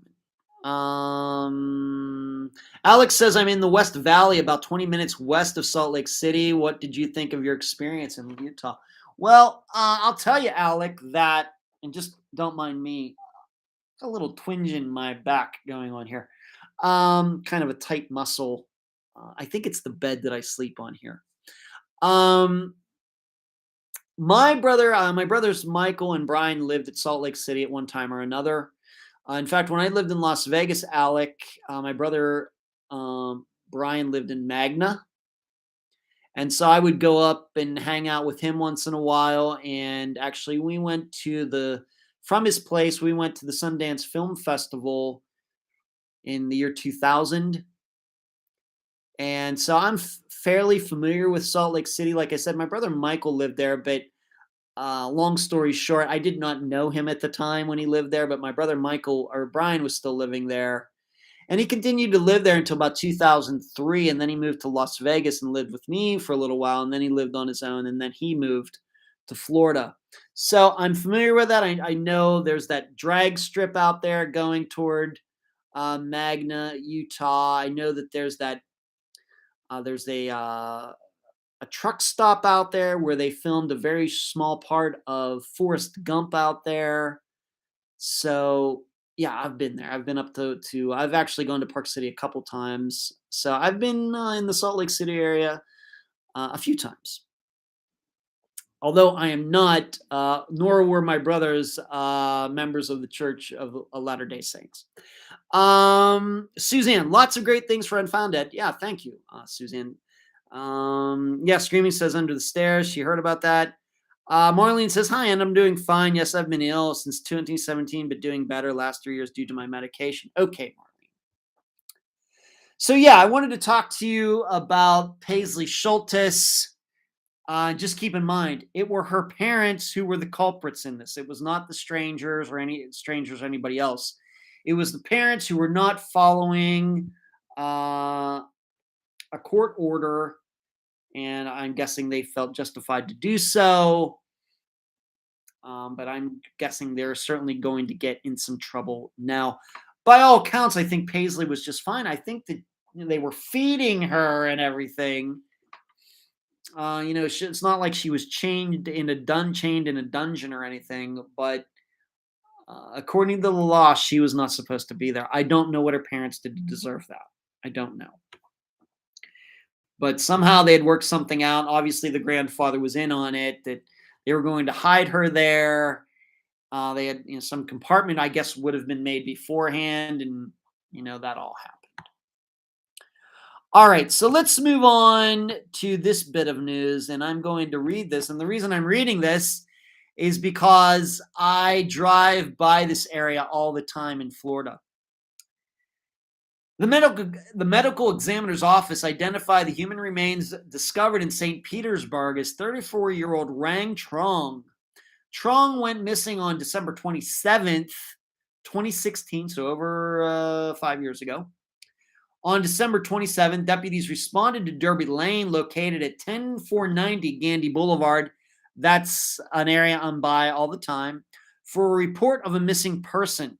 Speaker 1: Alex says, I'm in the West Valley, about 20 minutes west of Salt Lake City. What did you think of your experience in Utah? Well, I'll tell you, Alec, that, and just don't mind me, a little twinge in my back going on here. Kind of a tight muscle. I think it's the bed that I sleep on here. My brothers Michael and Brian lived at Salt Lake City at one time or another. In fact, when I lived in Las Vegas, Alec, my brother Brian lived in Magna. And so I would go up and hang out with him once in a while. And actually, from his place, we went to the Sundance Film Festival in the year 2000. And so I'm fairly familiar with Salt Lake City. Like I said, my brother Michael lived there, but long story short, I did not know him at the time when he lived there, but my brother Michael or Brian was still living there. And he continued to live there until about 2003. And then he moved to Las Vegas and lived with me for a little while. And then he lived on his own. And then he moved to Florida. So I'm familiar with that. I know there's that drag strip out there going toward Magna, Utah. I know that there's a truck stop out there where they filmed a very small part of Forrest Gump out there. So yeah, I've been there. I've been up to I've actually gone to Park City a couple times. So I've been in the Salt Lake City area a few times. Although I am not, nor were my brothers members of the Church of Latter-day Saints. Suzanne, lots of great things for Unfound Ed. Yeah, thank you, Suzanne. Yeah, Screaming says Under the Stairs. She heard about that. Marlene says, hi, and I'm doing fine. Yes, I've been ill since 2017, but doing better last 3 years due to my medication. Okay, Marlene. So yeah, I wanted to talk to you about Paisley Schultes. Just keep in mind, it were her parents who were the culprits in this. It was not the strangers or anybody else. It was the parents who were not following a court order, and I'm guessing they felt justified to do so. But I'm guessing they're certainly going to get in some trouble now. By all accounts, I think Paisley was just fine. I think that they were feeding her and everything. It's not like she was chained in a dungeon or anything, but according to the law, she was not supposed to be there. I don't know what her parents did to deserve that. I don't know. But somehow they had worked something out. Obviously, the grandfather was in on it, that they were going to hide her there. They had some compartment, I guess, would have been made beforehand, and that all happened. All right, so let's move on to this bit of news, and I'm going to read this. And the reason I'm reading this is because I drive by this area all the time in Florida. The medical examiner's office identified the human remains discovered in St. Petersburg as 34-year-old Rang Trong. Trong went missing on December 27th, 2016, so over 5 years ago. On December 27th, deputies responded to Derby Lane, located at 10490 Gandy Boulevard. That's an area I'm by all the time, for a report of a missing person.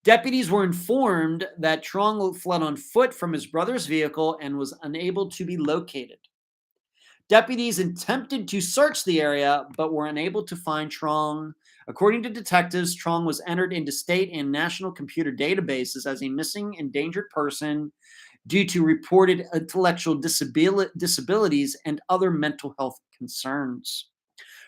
Speaker 1: Deputies were informed that Trong fled on foot from his brother's vehicle and was unable to be located. Deputies attempted to search the area, but were unable to find Trong. According to detectives, Trong was entered into state and national computer databases as a missing endangered person due to reported intellectual disabilities and other mental health concerns.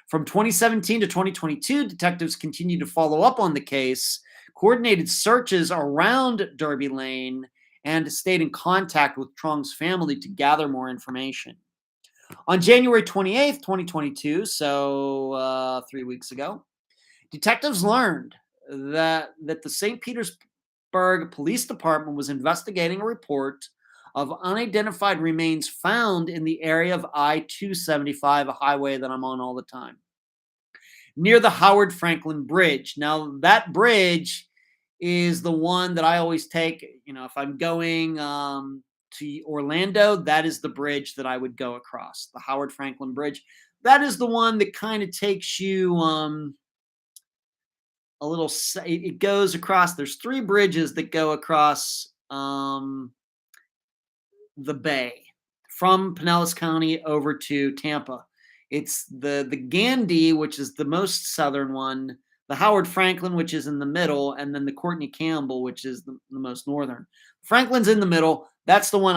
Speaker 1: From 2017 to 2022, detectives continued to follow up on the case, coordinated searches around Derby Lane, and stayed in contact with Trong's family to gather more information. On January 28th, 2022, so 3 weeks ago, detectives learned that the St. Petersburg Police Department was investigating a report of unidentified remains found in the area of I-275, a highway that I'm on all the time, near the Howard Franklin Bridge. Now, that bridge is the one that I always take, if I'm going to Orlando, that is the bridge that I would go across, the Howard Franklin Bridge. That is the one that kind of takes you it goes across. There's 3 bridges that go across the bay from Pinellas County over to Tampa. It's the Gandy, which is the most southern one, the Howard Franklin, which is in the middle, and then the Courtney Campbell, which is the most northern. Franklin's in the middle. That's the one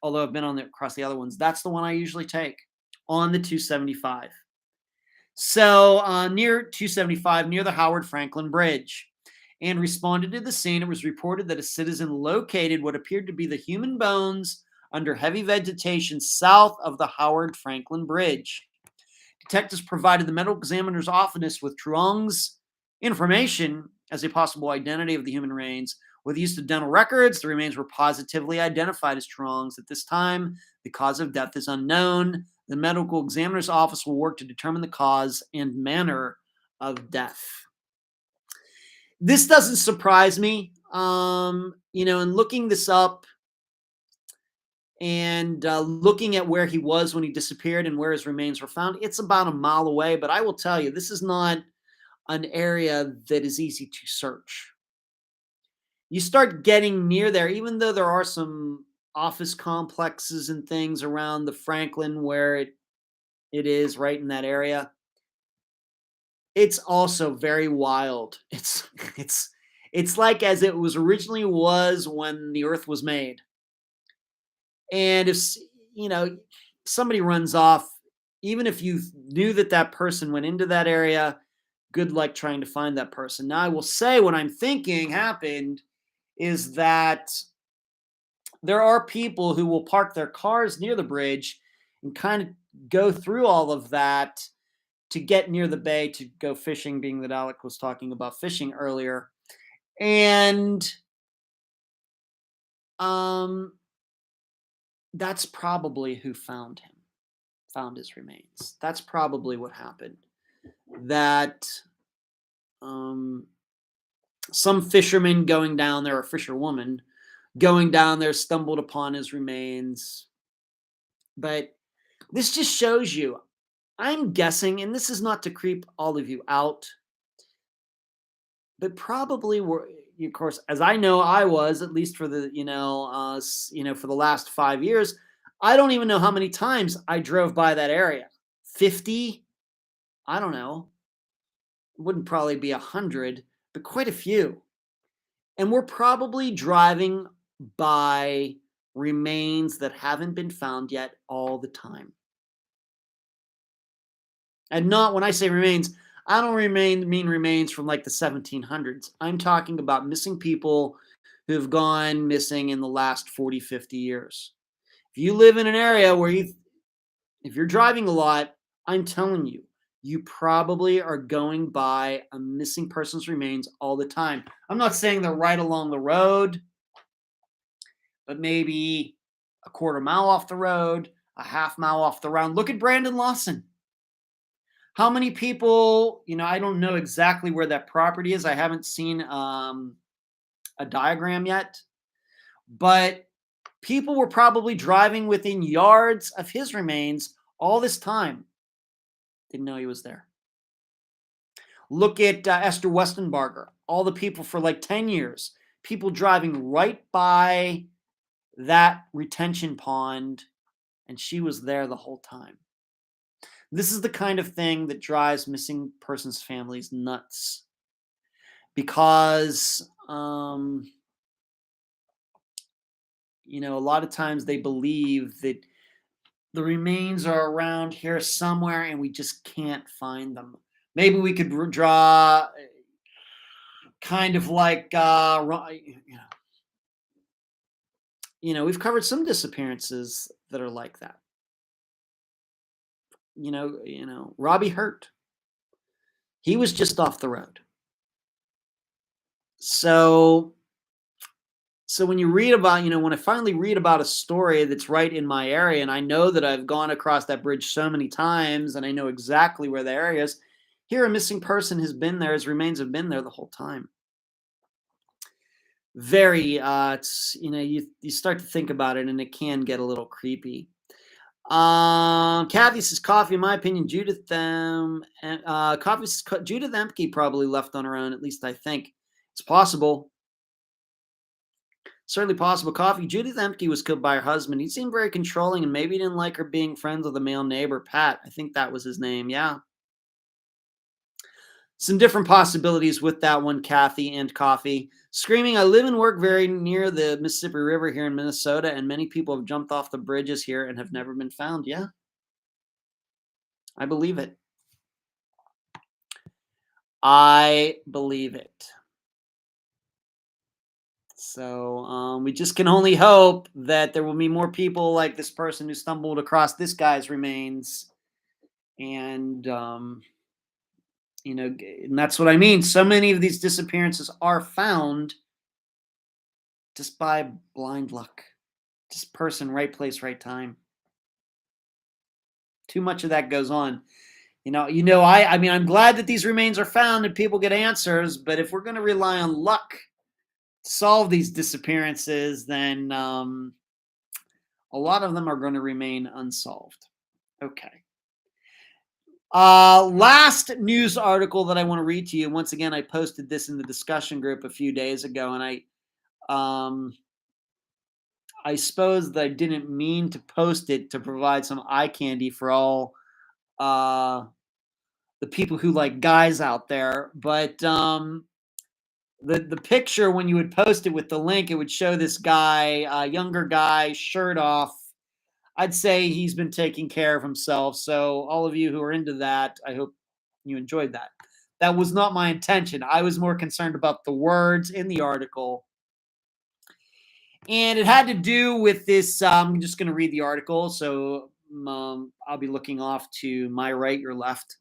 Speaker 1: although I've been across the other ones, that's the one I usually take on the 275. So near 275, near the Howard Franklin Bridge, and responded to the scene. It was reported that a citizen located what appeared to be the human bones under heavy vegetation south of the Howard Franklin Bridge. Detectives provided the medical examiner's office with Truong's information as a possible identity of the human remains. With the use of dental records, the remains were positively identified as Truong's. At this time, the cause of death is unknown. The medical examiner's office will work to determine the cause and manner of death. This doesn't surprise me. In looking this up and looking at where he was when he disappeared and where his remains were found, it's about a mile away. But I will tell you, this is not an area that is easy to search. You start getting near there, even though there are some office complexes and things around the Franklin where it is right in that area. It's also very wild. It's like as it was originally was when the earth was made. And if somebody runs off, even if you knew that person went into that area, good luck trying to find that person. Now, I will say what I'm thinking happened is that there are people who will park their cars near the bridge and kind of go through all of that to get near the bay to go fishing, being that Alec was talking about fishing earlier. And that's probably who found his remains. That's probably what happened. That some fisherman going down there, or fisherwoman going down there, stumbled upon his remains. But this just shows you, I'm guessing, and this is not to creep all of you out, but probably were, of course, as I know I was, at least for the, for the last 5 years, I don't even know how many times I drove by that area. 50? I don't know. It wouldn't probably be 100, but quite a few. And we're probably driving by remains that haven't been found yet all the time. And not, when I say remains, I don't mean remains from like the 1700s. I'm talking about missing people who have gone missing in the last 40, 50 years. If you live in an area where if you're driving a lot, I'm telling you, you probably are going by a missing person's remains all the time. I'm not saying they're right along the road, but maybe a quarter mile off the road, a half mile off the road. Look at Brandon Lawson. How many people, I don't know exactly where that property is. I haven't seen a diagram yet, but people were probably driving within yards of his remains all this time. Didn't know he was there. Look at Esther Westenbarger. All the people for like 10 years, people driving right by that retention pond, and she was there the whole time. This is the kind of thing that drives missing persons families nuts, because a lot of times they believe that the remains are around here somewhere and we just can't find them. Maybe we could draw kind of like we've covered some disappearances that are like that. Robbie Hurt. He was just off the road. So when you read about, when I finally read about a story that's right in my area, and I know that I've gone across that bridge so many times and I know exactly where the area is, here a missing person has been there, his remains have been there the whole time. Very, you start to think about it and it can get a little creepy. Kathy says coffee, in my opinion, Judith and coffee says Judith Emke probably left on her own, at least I think. It's possible. Certainly possible. Coffee, Judith Emke was killed by her husband. He seemed very controlling and maybe didn't like her being friends with a male neighbor, Pat. I think that was his name. Yeah. Some different possibilities with that one, Kathy and Coffee. Screaming, I live and work very near the Mississippi River here in Minnesota, and many people have jumped off the bridges here and have never been found. Yeah. I believe it. I believe it. So we just can only hope that there will be more people like this person who stumbled across this guy's remains. And, and that's what I mean. So many of these disappearances are found just by blind luck. Just person, right place, right time. Too much of that goes on. I mean, I'm glad that these remains are found and people get answers, but if we're going to rely on luck to solve these disappearances, then a lot of them are going to remain unsolved. Okay. Last news article that I want to read to you. Once again, I posted this in the discussion group a few days ago, and I suppose that I didn't mean to post it to provide some eye candy for all the people who like guys out there, but the picture, when you would post it with the link, it would show this guy, younger guy, shirt off. I'd say he's been taking care of himself. So all of you who are into that, I hope you enjoyed that. That was not my intention. I was more concerned about the words in the article. And it had to do with this. I'm just going to read the article. So I'll be looking off to my right, your left.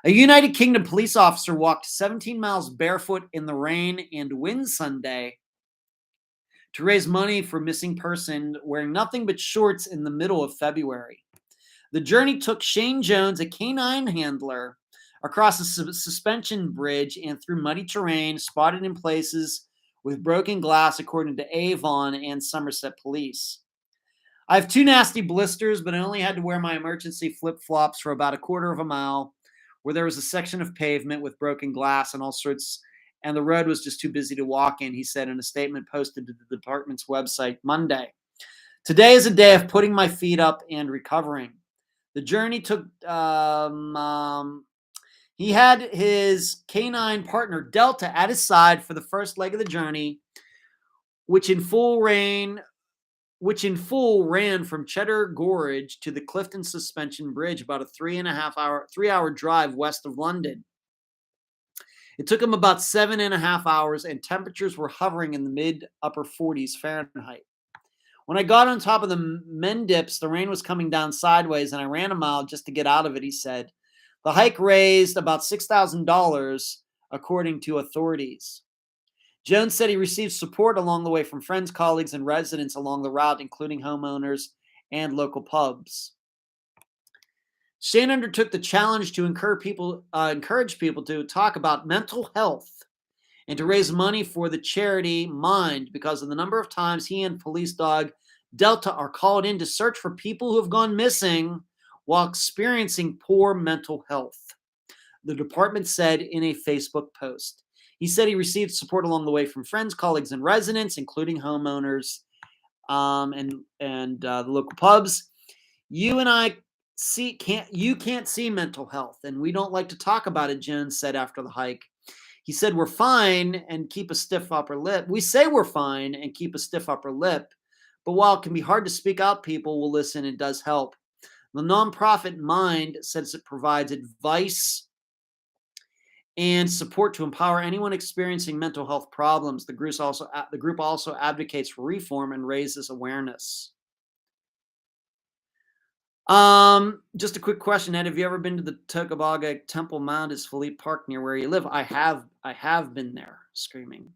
Speaker 1: A United Kingdom police officer walked 17 miles barefoot in the rain and wind Sunday to raise money for missing person wearing nothing but shorts in the middle of February. The journey took Shane Jones, a canine handler, across a suspension bridge and through muddy terrain, spotted in places with broken glass, according to Avon and Somerset police. I have 2 nasty blisters, but I only had to wear my emergency flip-flops for about a quarter of a mile, where there was a section of pavement with broken glass and all sorts, and the road was just too busy to walk in, he said in a statement posted to the department's website Monday. Today is a day of putting my feet up and recovering. The journey took, he had his canine partner Delta at his side for the first leg of the journey, which in full ran from Cheddar Gorge to the Clifton Suspension Bridge, about a 3-hour drive west of London. It took him about 7.5 hours, and temperatures were hovering in the mid-upper 40s Fahrenheit. When I got on top of the Mendips, the rain was coming down sideways, and I ran a mile just to get out of it, he said. The hike raised about $6,000, according to authorities. Jones said he received support along the way from friends, colleagues, and residents along the route, including homeowners and local pubs. Shane undertook the challenge to encourage people to talk about mental health and to raise money for the charity Mind because of the number of times he and police dog Delta are called in to search for people who have gone missing while experiencing poor mental health, the department said in a Facebook post. He said he received support along the way from friends, colleagues, and residents, including homeowners and the local pubs. You and I can't see mental health, and we don't like to talk about it, Jones said after the hike. He said, we're fine and keep a stiff upper lip. We say we're fine and keep a stiff upper lip, but while it can be hard to speak out, people will listen. It does help. The nonprofit Mind says it provides advice and support to empower anyone experiencing mental health problems. The group also advocates for reform and raises awareness. Just a quick question, Ed. Have you ever been to the Tocobaga Temple Mount? Is Philippe Park near where you live? I have been there. Screaming.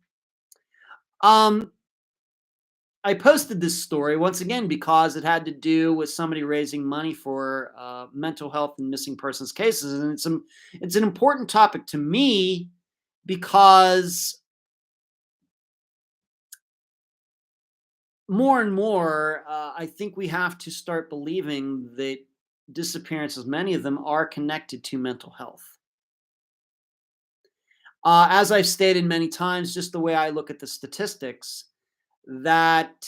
Speaker 1: I posted this story once again because it had to do with somebody raising money for mental health and missing persons cases, and it's an important topic to me because more and more, I think we have to start believing that disappearances, many of them, are connected to mental health. As I've stated many times, just the way I look at the statistics, that,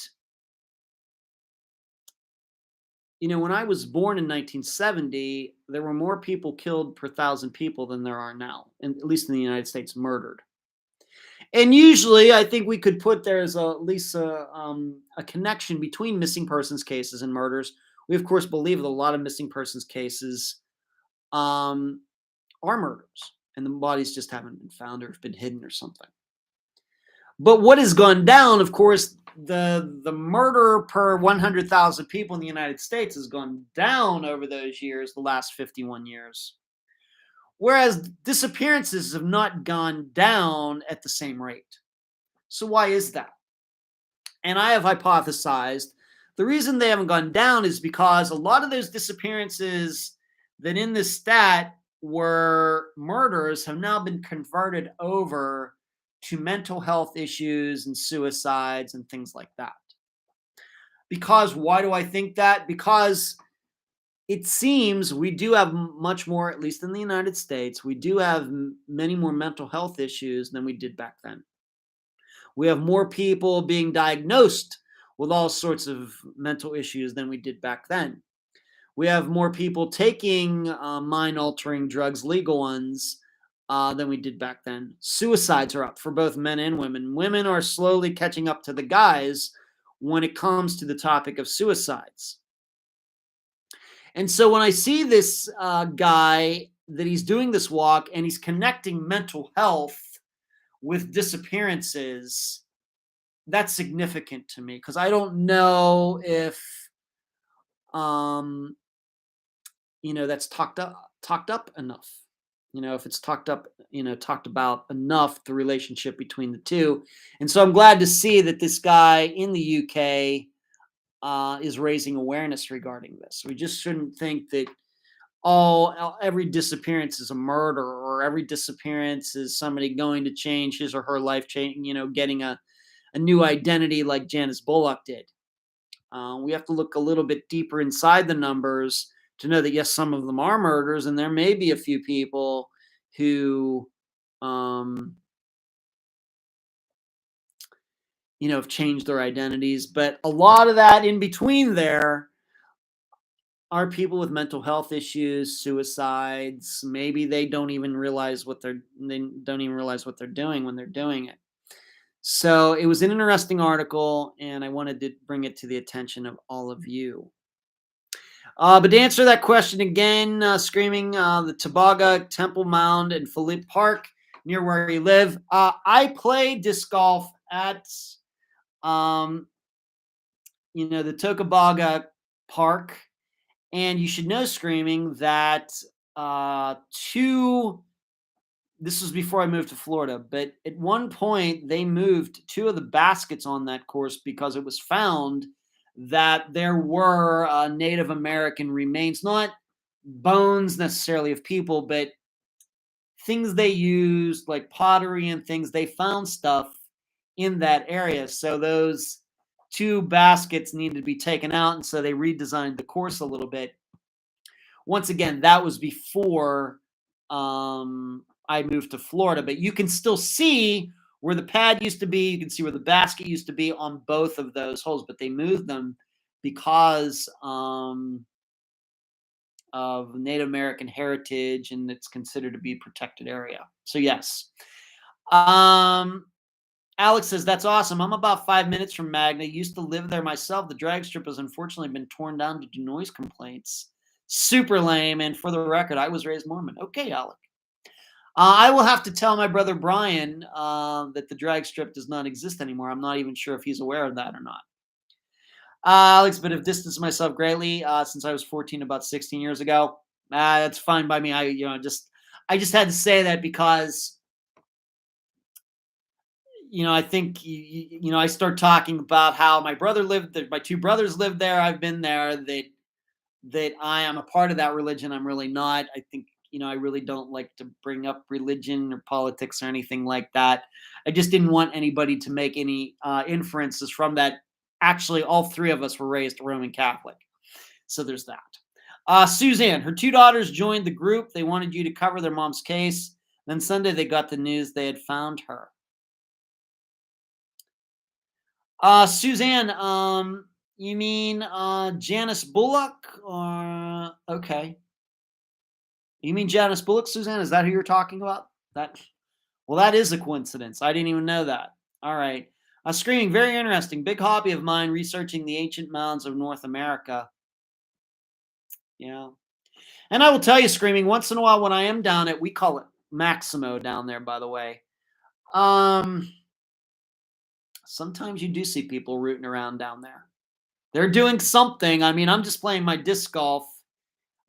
Speaker 1: when I was born in 1970, there were more people killed per thousand people than there are now, at least in the United States, murdered. And usually, I think we could put there as at least a connection between missing persons cases and murders. We, of course, believe that a lot of missing persons cases um, are murders, and the bodies just haven't been found or have been hidden or something. But what has gone down, of course, the murder per 100,000 people in the United States has gone down over those years, the last 51 years. Whereas disappearances have not gone down at the same rate. So why is that? And I have hypothesized the reason they haven't gone down is because a lot of those disappearances that in this stat were murders have now been converted over to mental health issues and suicides and things like that. Because why do I think that? Because it seems we do have much more, at least in the United States, we do have many more mental health issues than we did back then. We have more people being diagnosed with all sorts of mental issues than we did back then. We have more people taking mind-altering drugs, legal ones, than we did back then. Suicides are up for both men and women. Women are slowly catching up to the guys when it comes to the topic of suicides. And so when I see this guy that he's doing this walk and he's connecting mental health with disappearances, that's significant to me because I don't know if that's talked up enough. If it's talked about enough, the relationship between the two. And so I'm glad to see that this guy in the UK is raising awareness regarding this. We just shouldn't think that every disappearance is a murder or every disappearance is somebody going to change his or her life, getting a new identity like Janice Bullock did. We have to look a little bit deeper inside the numbers to know that, yes, some of them are murders, and there may be a few people who have changed their identities, but a lot of that in between there are people with mental health issues, suicides. Maybe they don't even realize what they're doing when they're doing it. So it was an interesting article, and I wanted to bring it to the attention of all of you. But to answer that question again, screaming the Tobaga, Temple Mound, and Philippe Park near where you live. I play disc golf at the Tocobaga Park, and you should know, screaming, that this was before I moved to Florida, but at one point they moved two of the baskets on that course because it was found that there were Native American remains, not bones necessarily of people, but things they used like pottery and things. They found stuff in that area. So those two baskets needed to be taken out, and so they redesigned the course a little bit. Once again, that was before I moved to Florida, but you can still see where the pad used to be. You can see where the basket used to be on both of those holes, but they moved them because of Native American heritage, and it's considered to be a protected area. So yes. Alex says, that's awesome. I'm about 5 minutes from Magna. Used to live there myself. The drag strip has unfortunately been torn down due to noise complaints. Super lame. And for the record, I was raised Mormon. Okay, Alec. I will have to tell my brother Brian that the drag strip does not exist anymore. I'm not even sure if he's aware of that or not. Alex, but have distanced myself greatly since I was 14, about 16 years ago. That's fine by me. I just had to say that because I think I start talking about how my brother lived there, my two brothers lived there. I've been there. That I am a part of that religion. I'm really not. I think I really don't like to bring up religion or politics or anything like that. I just didn't want anybody to make any inferences from that Actually, all three of us were raised Roman Catholic. So there's that. Suzanne, her two daughters joined the group. They wanted you to cover their mom's case. Then Sunday, they got the news they had found her. Suzanne, you mean Janice Bullock? Or okay. You mean Janice Bullock, Suzanne? Is that who you're talking about? Well, that is a coincidence. I didn't even know that. All right. Screaming, very interesting. Big hobby of mine, researching the ancient mounds of North America. Yeah. And I will tell you, Screaming, once in a while when I am down at, we call it Maximo down there, by the way. Sometimes you do see people rooting around down there. They're doing something. I mean, I'm just playing my disc golf,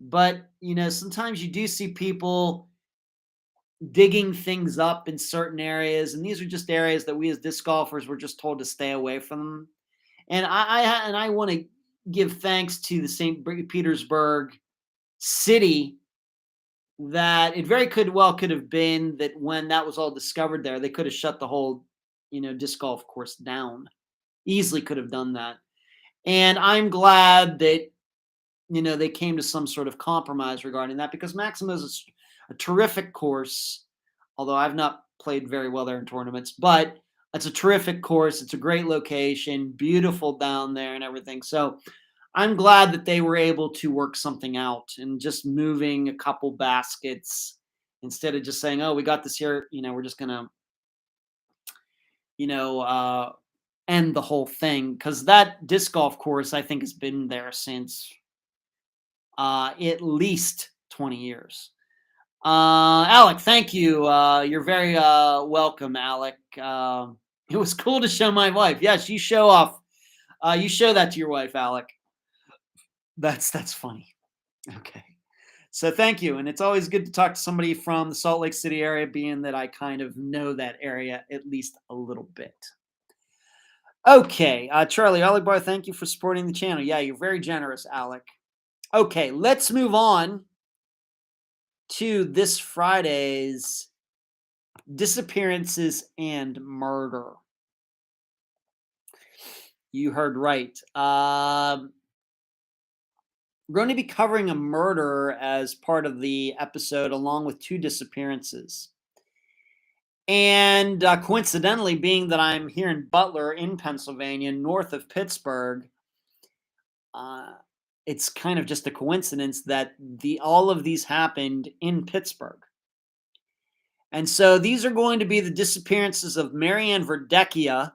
Speaker 1: but sometimes you do see people digging things up in certain areas, and these are just areas that we as disc golfers were just told to stay away from them. And I want to give thanks to the St. Petersburg city that it very could have been that when that was all discovered there, they could have shut the whole disc golf course down. Easily could have done that. And I'm glad that they came to some sort of compromise regarding that, because Maximo is a terrific course, although I've not played very well there in tournaments, but it's a terrific course. It's a great location, beautiful down there and everything. So I'm glad that they were able to work something out and just moving a couple baskets instead of just saying, oh, we got this here. We're just going to, end the whole thing. Because that disc golf course, I think, has been there since at least 20 years. Alec, thank you. You're very welcome, Alec. It was cool to show my wife. Yes, you show off. You show that to your wife, Alec. That's funny. Okay. So thank you. And it's always good to talk to somebody from the Salt Lake City area, being that I kind of know that area at least a little bit. Okay. Charlie Olibar, thank you for supporting the channel. Yeah, you're very generous, Alec. Okay, let's move on to this Friday's disappearances and murder. You heard right. We're going to be covering a murder as part of the episode, along with two disappearances. And coincidentally, being that I'm here in Butler in Pennsylvania, north of Pittsburgh, it's kind of just a coincidence that all of these happened in Pittsburgh. And so these are going to be the disappearances of Marianne Verdecchia,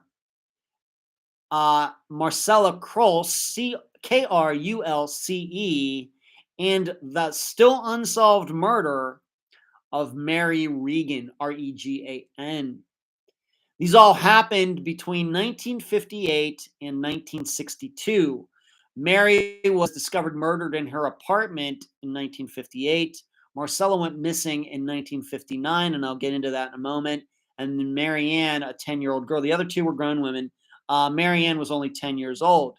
Speaker 1: Marcella Krulce, Krulce, and the still unsolved murder of Mary Regan, Regan. These all happened between 1958 and 1962. Mary was discovered murdered in her apartment in 1958. Marcella went missing in 1959, and I'll get into that in a moment. And then Marianne, a 10-year-old girl. The other two were grown women. Marianne was only 10 years old.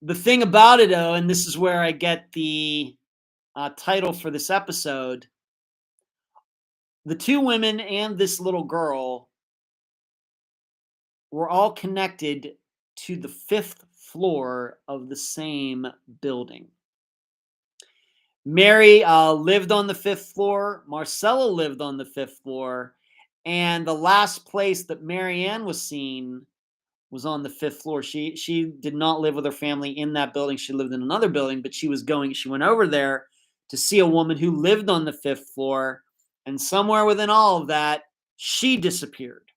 Speaker 1: The thing about it, though, and this is where I get the title for this episode, the two women and this little girl were all connected to the 5th floor of the same building. Mary lived on the 5th floor. Marcella lived on the 5th floor. And the last place that Marianne was seen was on the 5th floor. She did not live with her family in that building. She lived in another building, but she went over there to see a woman who lived on the 5th floor. And somewhere within all of that, she disappeared.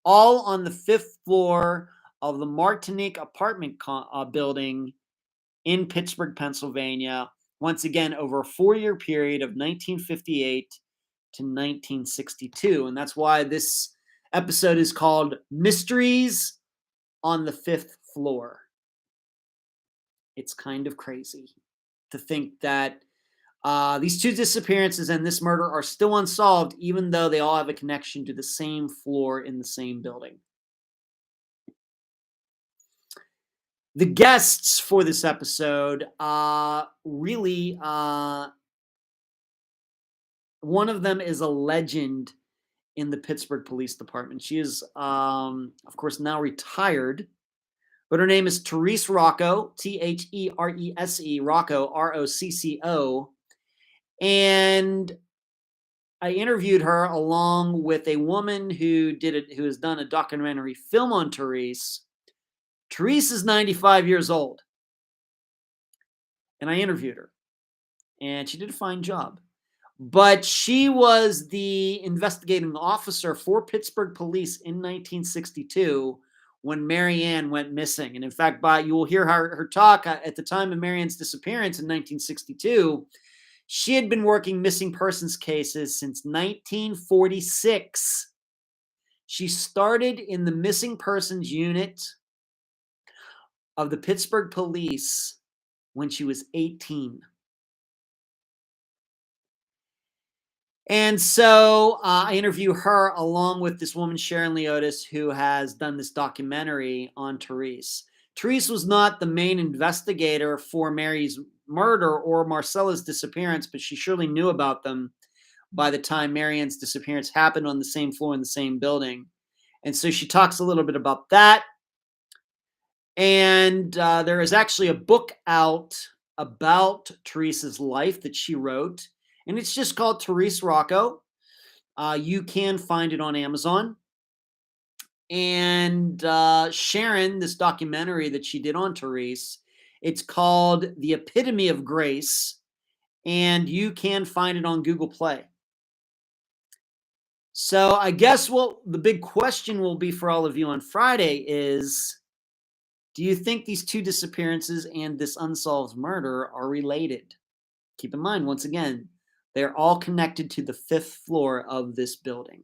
Speaker 1: All on the 5th floor of the Martinique apartment building in Pittsburgh, Pennsylvania. Once again, over a 4-year period of 1958 to 1962. And that's why this episode is called Mysteries on the 5th Floor. It's kind of crazy to think that these two disappearances and this murder are still unsolved, even though they all have a connection to the same floor in the same building. The guests for this episode, really, one of them is a legend in the Pittsburgh Police Department. She is, of course, now retired, but her name is Therese Rocco, Therese, Rocco, Rocco. And I interviewed her along with a woman who has done a documentary film on Therese. Therese is 95 years old. And I interviewed her. And she did a fine job. But she was the investigating officer for Pittsburgh police in 1962 when Mary Ann went missing. And in fact, you will hear her talk at the time of Mary Ann's disappearance in 1962. She had been working missing persons cases since 1946. She started in the missing persons unit of the Pittsburgh police when she was 18. And so I interview her along with this woman, Sharon Leotis, who has done this documentary on Therese. Therese was not the main investigator for Mary's murder or Marcella's disappearance, but she surely knew about them by the time Mary Ann's disappearance happened on the same floor in the same building. And so she talks a little bit about that. And there is actually a book out about Therese's life that she wrote. And it's just called Therese Rocco. You can find it on Amazon. And Sharon, this documentary that she did on Therese, it's called The Epitome of Grace. And you can find it on Google Play. So I guess the big question will be for all of you on Friday is, do you think these two disappearances and this unsolved murder are related? Keep in mind, once again, they're all connected to the 5th floor of this building.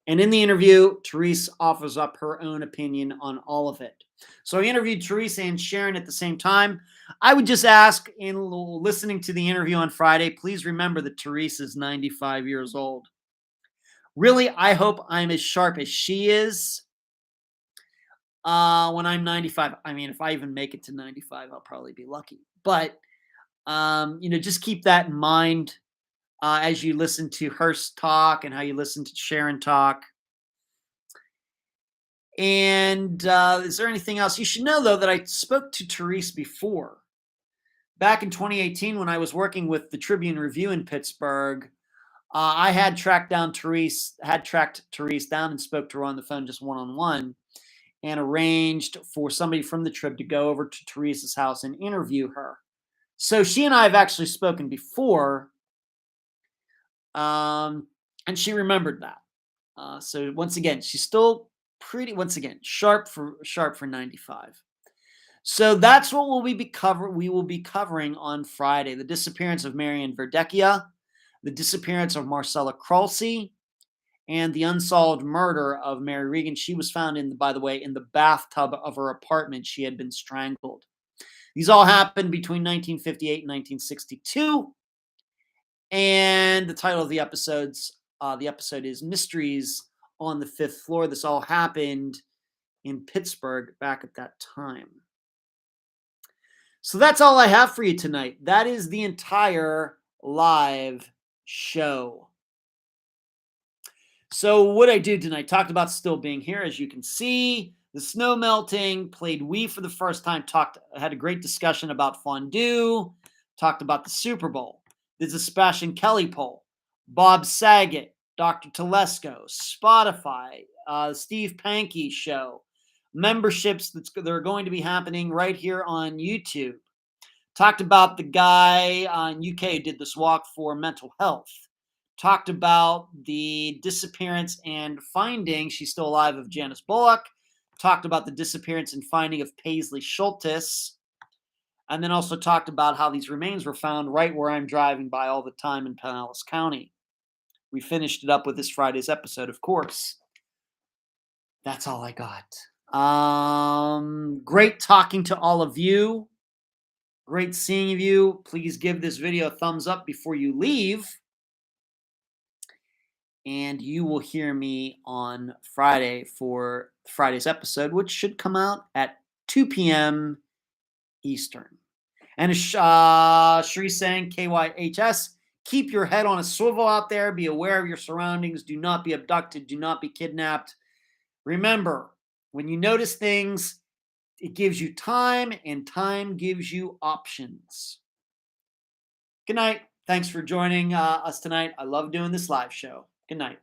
Speaker 1: And in the interview, Therese offers up her own opinion on all of it. So I interviewed Therese and Sharon at the same time. I would just ask, in listening to the interview on Friday, please remember that Therese is 95 years old. Really, I hope I'm as sharp as she is when I'm 95. I mean, if I even make it to 95, I'll probably be lucky. But just keep that in mind as you listen to her talk and how you listen to Sharon talk. And is there anything else? You should know, though, that I spoke to Therese before. Back in 2018, when I was working with the Tribune Review in Pittsburgh, I had tracked Therese down and spoke to her on the phone just one-on-one and arranged for somebody from the Trib to go over to Therese's house and interview her. So she and I have actually spoken before, and she remembered that. So once again, she's still sharp for 95. So that's what we will be covering on Friday: the disappearance of Marian Verdecchia, the disappearance of Marcella Krolsey, and the unsolved murder of Mary Regan. She was found in the bathtub of her apartment. She had been strangled. These all happened between 1958 and 1962. And the title of the episode is Mysteries on the 5th Floor. This all happened in Pittsburgh back at that time. So that's all I have for you tonight. That is the entire live show. So what I did tonight, talked about still being here. As you can see, the snow melting, played Wii for the first time, had a great discussion about Fondue, talked about the Super Bowl. There's a Sebastian Kelly poll, Bob Saget, Dr. Telesco, Spotify, Steve Pankey show, memberships that are going to be happening right here on YouTube. Talked about the guy in UK who did this walk for mental health. Talked about the disappearance and finding, she's still alive, of Janice Bullock. Talked about the disappearance and finding of Paisley Schultes. And then also talked about how these remains were found right where I'm driving by all the time in Pinellas County. We finished it up with this Friday's episode, of course. That's all I got. Great talking to all of you. Great seeing you. Please give this video a thumbs up before you leave. And you will hear me on Friday for Friday's episode, which should come out at 2 p.m. Eastern. And as Shree's saying, KYHS, Keep your head on a swivel out there. Be aware of your surroundings. Do not be abducted. Do not be kidnapped. Remember, when you notice things, it gives you time, and time gives you options. Good night. Thanks for joining us tonight. I love doing this live show. Good night.